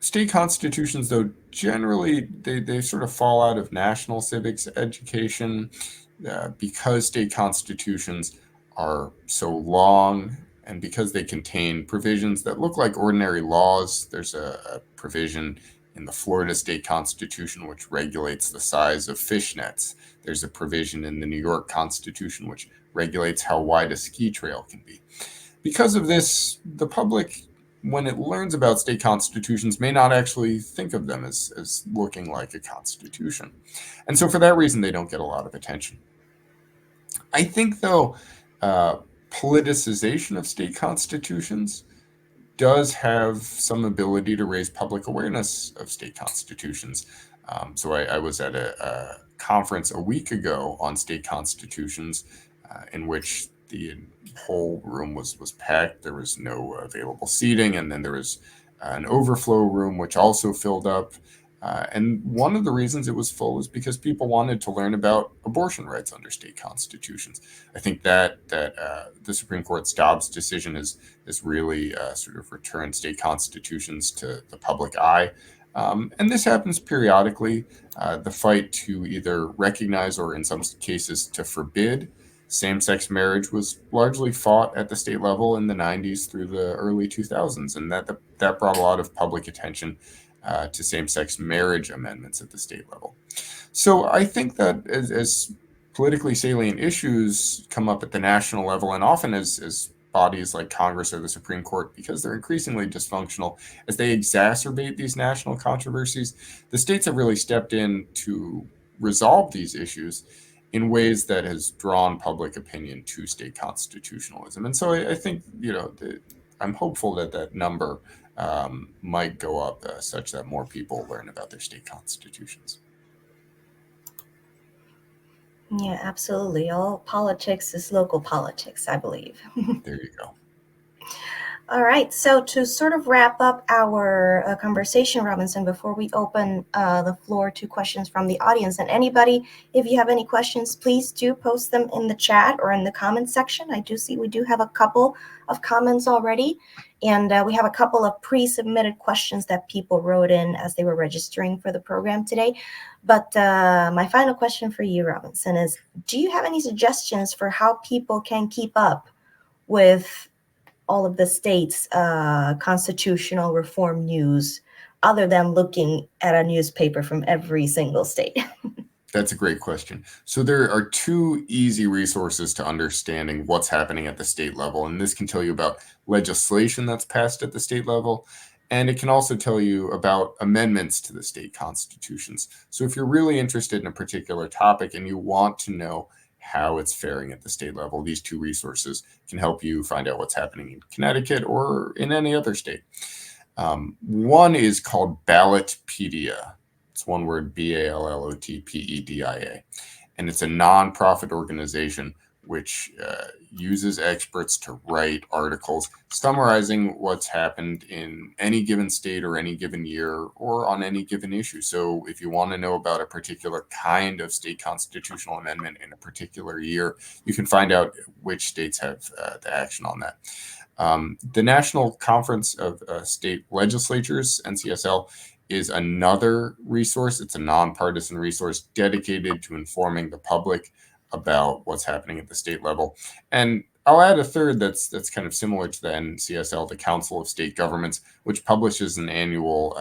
Speaker 2: state constitutions, though, generally they sort of fall out of national civics education because state constitutions are so long and because they contain provisions that look like ordinary laws. There's a provision in the Florida state constitution which regulates the size of fish nets. There's a provision in the New York constitution which regulates how wide a ski trail can be. Because of this, the public, when it learns about state constitutions, may not actually think of them as looking like a constitution. And so for that reason, they don't get a lot of attention. I think, though, politicization of state constitutions does have some ability to raise public awareness of state constitutions. So I was at a conference a week ago on state constitutions in which the whole room was packed. There was no available seating, and then there was an overflow room which also filled up. And one of the reasons it was full is because people wanted to learn about abortion rights under state constitutions. I think that the Supreme Court's Dobbs decision has really sort of returned state constitutions to the public eye. And this happens periodically. The fight to either recognize or in some cases to forbid same-sex marriage was largely fought at the state level in the 90s through the early 2000s, and that brought a lot of public attention to same-sex marriage amendments at the state level. So I think that as politically salient issues come up at the national level, and often as bodies like Congress or the Supreme Court, because they're increasingly dysfunctional, as they exacerbate these national controversies, the states have really stepped in to resolve these issues in ways that has drawn public opinion to state constitutionalism. And so I think, I'm hopeful that number might go up such that more people learn about their state constitutions.
Speaker 1: Yeah, absolutely. All politics is local politics, I believe.
Speaker 2: There you go.
Speaker 1: All right. So to sort of wrap up our conversation, Robinson, before we open the floor to questions from the audience, and anybody, if you have any questions, please do post them in the chat or in the comments section. I do see we do have a couple of comments already, and we have a couple of pre-submitted questions that people wrote in as they were registering for the program today. But my final question for you, Robinson, is do you have any suggestions for how people can keep up with all of the states' constitutional reform news other than looking at a newspaper from every single state?
Speaker 2: That's a great question. So there are two easy resources to understanding what's happening at the state level. And this can tell you about legislation that's passed at the state level. And it can also tell you about amendments to the state constitutions. So if you're really interested in a particular topic and you want to know how it's faring at the state level, these two resources can help you find out what's happening in Connecticut or in any other state. One is called Ballotpedia. It's one word, Ballotpedia. And it's a nonprofit organization which uses experts to write articles summarizing what's happened in any given state or any given year or on any given issue. So if you want to know about a particular kind of state constitutional amendment in a particular year, you can find out which states have the action on that. The National Conference of State Legislatures, NCSL, is another resource. It's a nonpartisan resource dedicated to informing the public about what's happening at the state level. And I'll add a third that's kind of similar to the NCSL, the Council of State Governments, which publishes an annual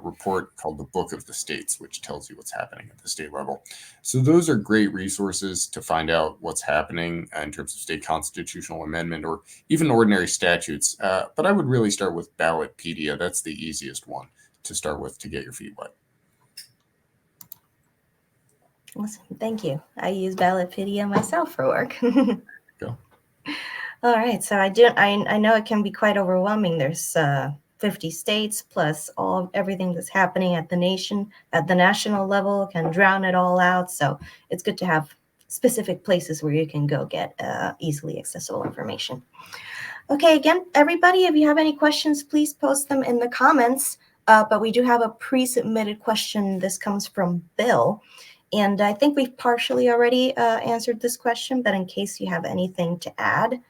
Speaker 2: report called the Book of the States, which tells you what's happening at the state level. So those are great resources to find out what's happening in terms of state constitutional amendment or even ordinary statutes. But I would really start with Ballotpedia. That's the easiest one to start with to get your feet wet.
Speaker 1: Awesome. Thank you. I use Ballotpedia myself for work.
Speaker 2: Go.
Speaker 1: All right. So I know it can be quite overwhelming. There's 50 states plus everything that's happening at the national level can drown it all out. So it's good to have specific places where you can go get easily accessible information. Okay, again, everybody, if you have any questions, please post them in the comments. But we do have a pre-submitted question. This comes from Bill. And I think we've partially already answered this question, but in case you have anything to add,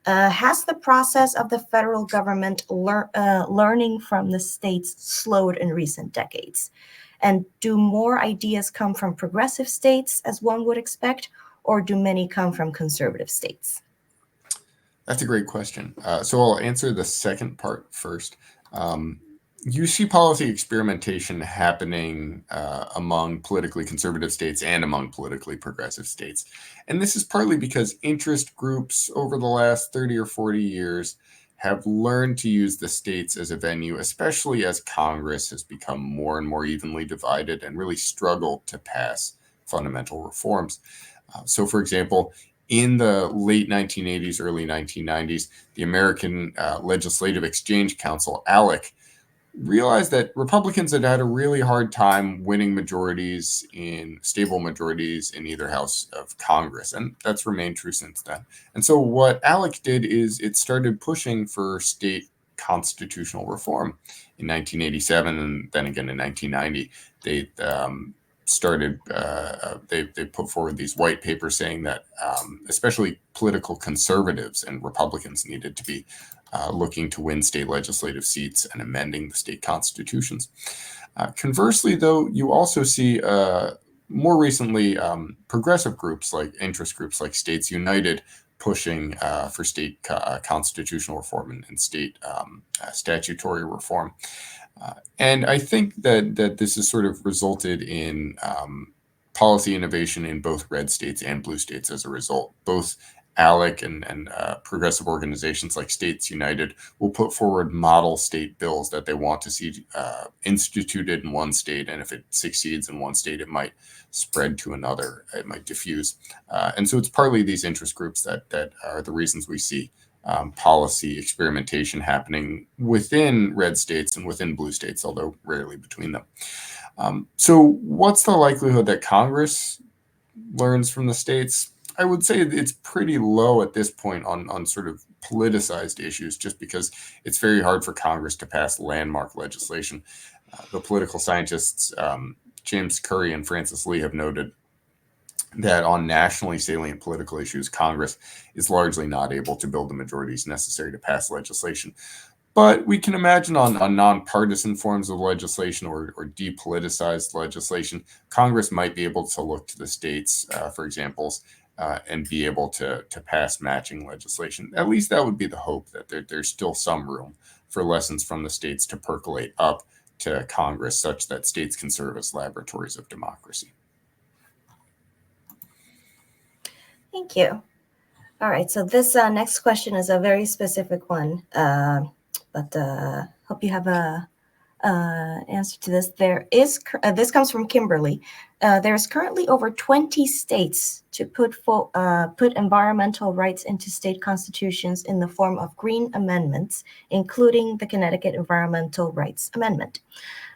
Speaker 1: has the process of the federal government learning from the states slowed in recent decades? And do more ideas come from progressive states, as one would expect, or do many come from conservative states?
Speaker 2: That's a great question. So I'll answer the second part first. You see policy experimentation happening among politically conservative states and among politically progressive states. And this is partly because interest groups over the last 30 or 40 years have learned to use the states as a venue, especially as Congress has become more and more evenly divided and really struggled to pass fundamental reforms. So, for example, in the late 1980s, early 1990s, the American Legislative Exchange Council, ALEC, realized that Republicans had had a really hard time winning stable majorities in either house of Congress. And that's remained true since then. And so what ALEC did is it started pushing for state constitutional reform in 1987 and then again in 1990. They they put forward these white papers saying that especially political conservatives and Republicans needed to be looking to win state legislative seats and amending the state constitutions. Conversely, though, you also see more recently progressive groups like interest groups like States United pushing for state constitutional reform and state statutory reform. And I think that this has sort of resulted in policy innovation in both red states and blue states as a result. Both ALEC and progressive organizations like States United will put forward model state bills that they want to see instituted in one state. And if it succeeds in one state, it might spread to another. It might diffuse. And so it's partly these interest groups that are the reasons we see policy experimentation happening within red states and within blue states, although rarely between them. So what's the likelihood that Congress learns from the states? I would say it's pretty low at this point on sort of politicized issues, just because it's very hard for Congress to pass landmark legislation. The political scientists James Curry and Francis Lee have noted that on nationally salient political issues, Congress is largely not able to build the majorities necessary to pass legislation. But we can imagine on nonpartisan forms of legislation or depoliticized legislation, Congress might be able to look to the states for examples and be able to pass matching legislation. At least that would be the hope, that there's still some room for lessons from the states to percolate up to Congress, such that states can serve as laboratories of democracy.
Speaker 1: Thank you. All right, so this next question is a very specific one, but hope you have a answer to this. This comes from Kimberly. There is currently over 20 states to put environmental rights into state constitutions in the form of green amendments, including the Connecticut Environmental Rights Amendment.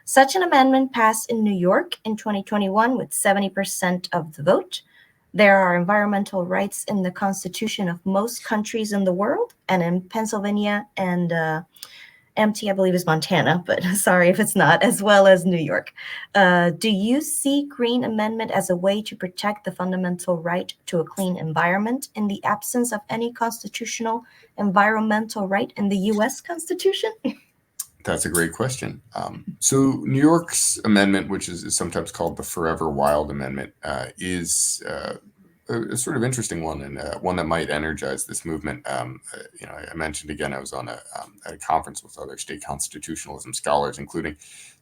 Speaker 1: Such an amendment passed in New York in 2021 with 70% of the vote. There are environmental rights in the constitution of most countries in the world, and in Pennsylvania and MT, I believe, is Montana, but sorry if it's not, as well as New York. Do you see Green Amendment as a way to protect the fundamental right to a clean environment in the absence of any constitutional environmental right in the U.S. Constitution?
Speaker 2: That's a great question. So New York's amendment, which is sometimes called the Forever Wild Amendment, is a sort of interesting one, and one that might energize this movement. I mentioned again, I was on at a conference with other state constitutionalism scholars, including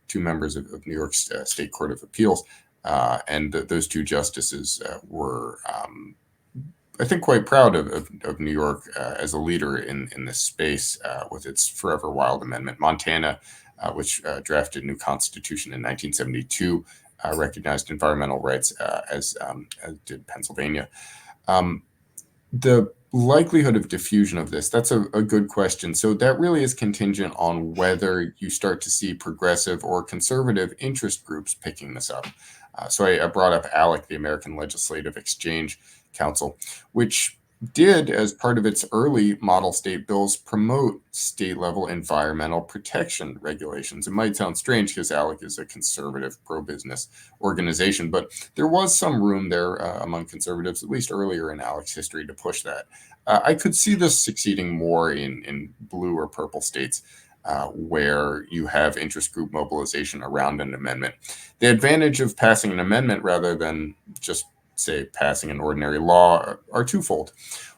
Speaker 2: two members of New York's State Court of Appeals, and those two justices were, I think, quite proud of New York as a leader in this space with its Forever Wild Amendment. Montana, which drafted a new constitution in 1972, recognized environmental rights as did Pennsylvania. The likelihood of diffusion of this, that's a good question. So that really is contingent on whether you start to see progressive or conservative interest groups picking this up. So I brought up ALEC, the American Legislative Exchange Council, which did, as part of its early model state bills, promote state-level environmental protection regulations. It might sound strange because ALEC is a conservative pro-business organization, but there was some room there among conservatives, at least earlier in ALEC's history, to push that. I could see this succeeding more in blue or purple states, where you have interest group mobilization around an amendment. The advantage of passing an amendment rather than just, say, passing an ordinary law are twofold.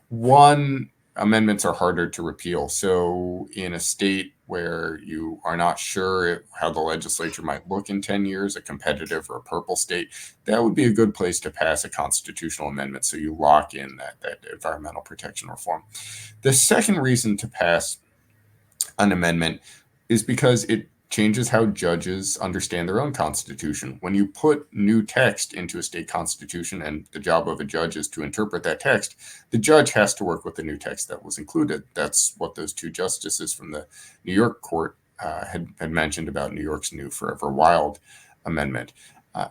Speaker 2: One, amendments are harder to repeal. So in a state where you are not sure how the legislature might look in 10 years, a competitive or a purple state, that would be a good place to pass a constitutional amendment so you lock in that environmental protection reform. The second reason to pass an amendment is because it changes how judges understand their own constitution. When you put new text into a state constitution and the job of a judge is to interpret that text, the judge has to work with the new text that was included. That's what those two justices from the New York court had mentioned about New York's new Forever Wild amendment.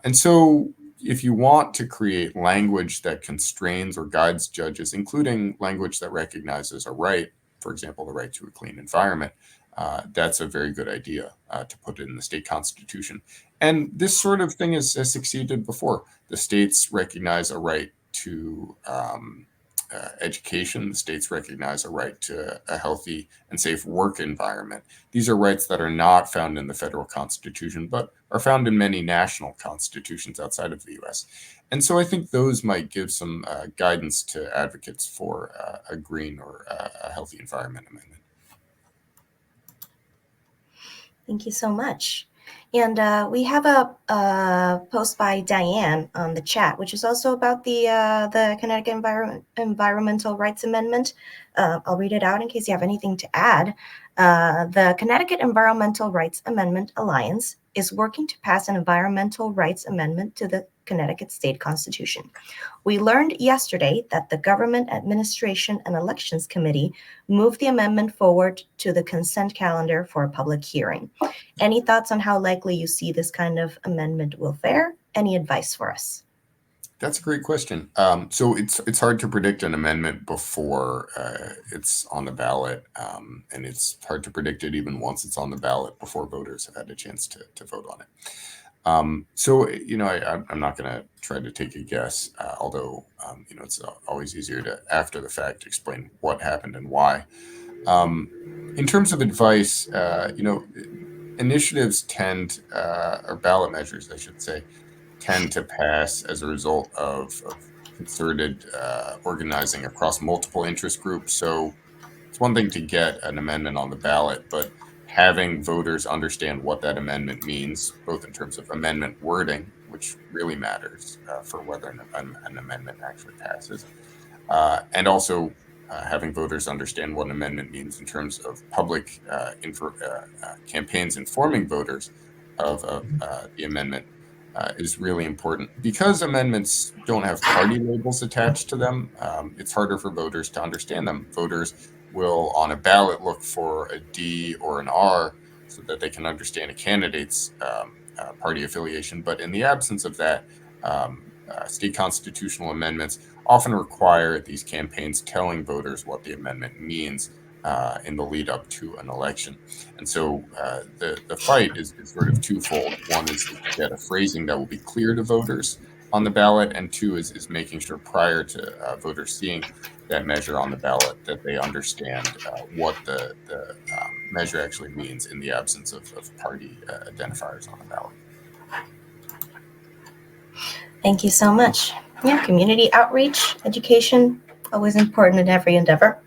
Speaker 2: And so if you want to create language that constrains or guides judges, including language that recognizes a right, for example, the right to a clean environment, that's a very good idea to put it in the state constitution. And this sort of thing has succeeded before. The states recognize a right to education. The states recognize a right to a healthy and safe work environment. These are rights that are not found in the federal constitution, but are found in many national constitutions outside of the US. And so I think those might give some guidance to advocates for a green or a healthy environment amendment.
Speaker 1: Thank you so much. And we have a post by Diane on the chat, which is also about the Connecticut Environmental Rights Amendment. I'll read it out in case you have anything to add. The Connecticut Environmental Rights Amendment Alliance is working to pass an environmental rights amendment to the Connecticut State Constitution. We learned yesterday that the Government Administration and Elections Committee moved the amendment forward to the consent calendar for a public hearing. Any thoughts on how likely you see this kind of amendment will fare? Any advice for us?
Speaker 2: That's a great question. So it's hard to predict an amendment before it's on the ballot, and it's hard to predict it even once it's on the ballot before voters have had a chance to vote on it. So, I'm not going to try to take a guess, although, it's always easier to, after the fact, explain what happened and why. In terms of advice, initiatives tend, or ballot measures, I should say, tend to pass as a result of concerted organizing across multiple interest groups. So it's one thing to get an amendment on the ballot, but having voters understand what that amendment means, both in terms of amendment wording, which really matters for whether an amendment actually passes, and also having voters understand what an amendment means in terms of public campaigns informing voters of the amendment is really important. Because amendments don't have party labels attached to them, it's harder for voters to understand them. Voters will, on a ballot, look for a D or an R so that they can understand a candidate's party affiliation. But in the absence of that, state constitutional amendments often require these campaigns telling voters what the amendment means in the lead up to an election. And so the fight is sort of twofold. One is to get a phrasing that will be clear to voters on the ballot, and two is making sure prior to voters seeing that measure on the ballot that they understand what the measure actually means in the absence of party identifiers on the ballot.
Speaker 1: Thank you so much. Yeah, community outreach, education, always important in every endeavor.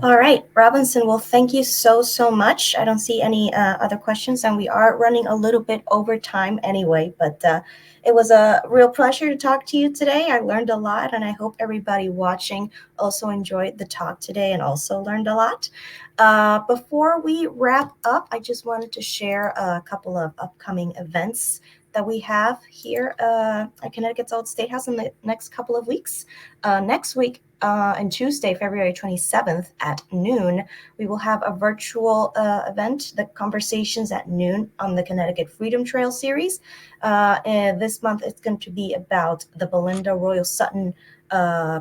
Speaker 1: All right, Robinson, well, thank you so much. I don't see any other questions, and we are running a little bit over time anyway, but it was a real pleasure to talk to you today. I learned a lot, and I hope everybody watching also enjoyed the talk today and also learned a lot. Before we wrap up, I just wanted to share a couple of upcoming events that we have here at Connecticut's Old State House in the next couple of weeks. Next week, on Tuesday, February 27th at noon, we will have a virtual event, the Conversations at Noon on the Connecticut Freedom Trail series. And this month, it's going to be about the Belinda Royal Sutton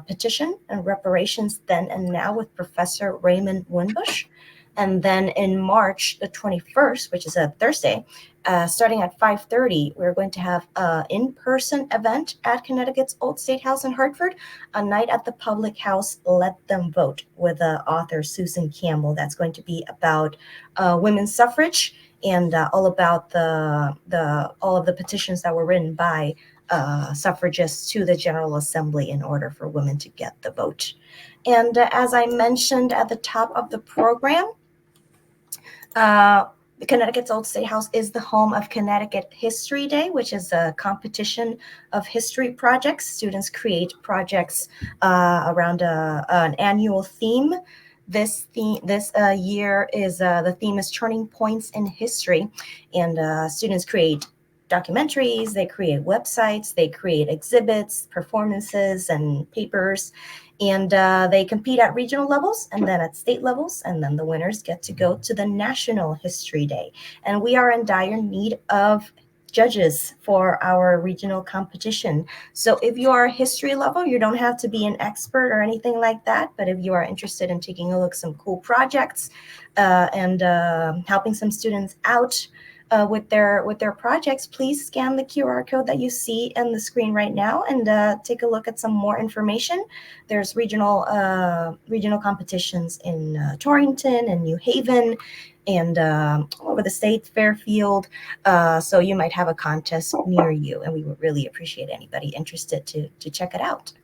Speaker 1: petition and reparations then and now with Professor Raymond Winbush. And then in March the 21st, which is a Thursday, starting at 5:30, we're going to have an in-person event at Connecticut's Old State House in Hartford, a night at the public house, Let Them Vote, with author Susan Campbell. That's going to be about women's suffrage and all about all of the petitions that were written by suffragists to the General Assembly in order for women to get the vote. And as I mentioned at the top of the program, Connecticut's Old State House is the home of Connecticut History Day, which is a competition of history projects. Students create projects around an annual theme. This year is the theme is Turning Points in History, and students create documentaries, they create websites, they create exhibits, performances, and papers. And they compete at regional levels and then at state levels. And then the winners get to go to the National History Day. And we are in dire need of judges for our regional competition. So if you are a history lover, you don't have to be an expert or anything like that. But if you are interested in taking a look at some cool projects and helping some students out with their projects, please scan the QR code that you see in the screen right now and take a look at some more information. There's regional competitions in Torrington and New Haven and all over the state, Fairfield. So you might have a contest near you, and we would really appreciate anybody interested to check it out.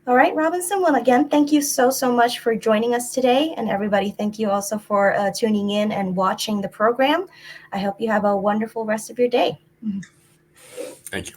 Speaker 1: All right, Robinson. Well, again, thank you so much for joining us today. And everybody, thank you also for tuning in and watching the program. I hope you have a wonderful rest of your day.
Speaker 2: Thank you.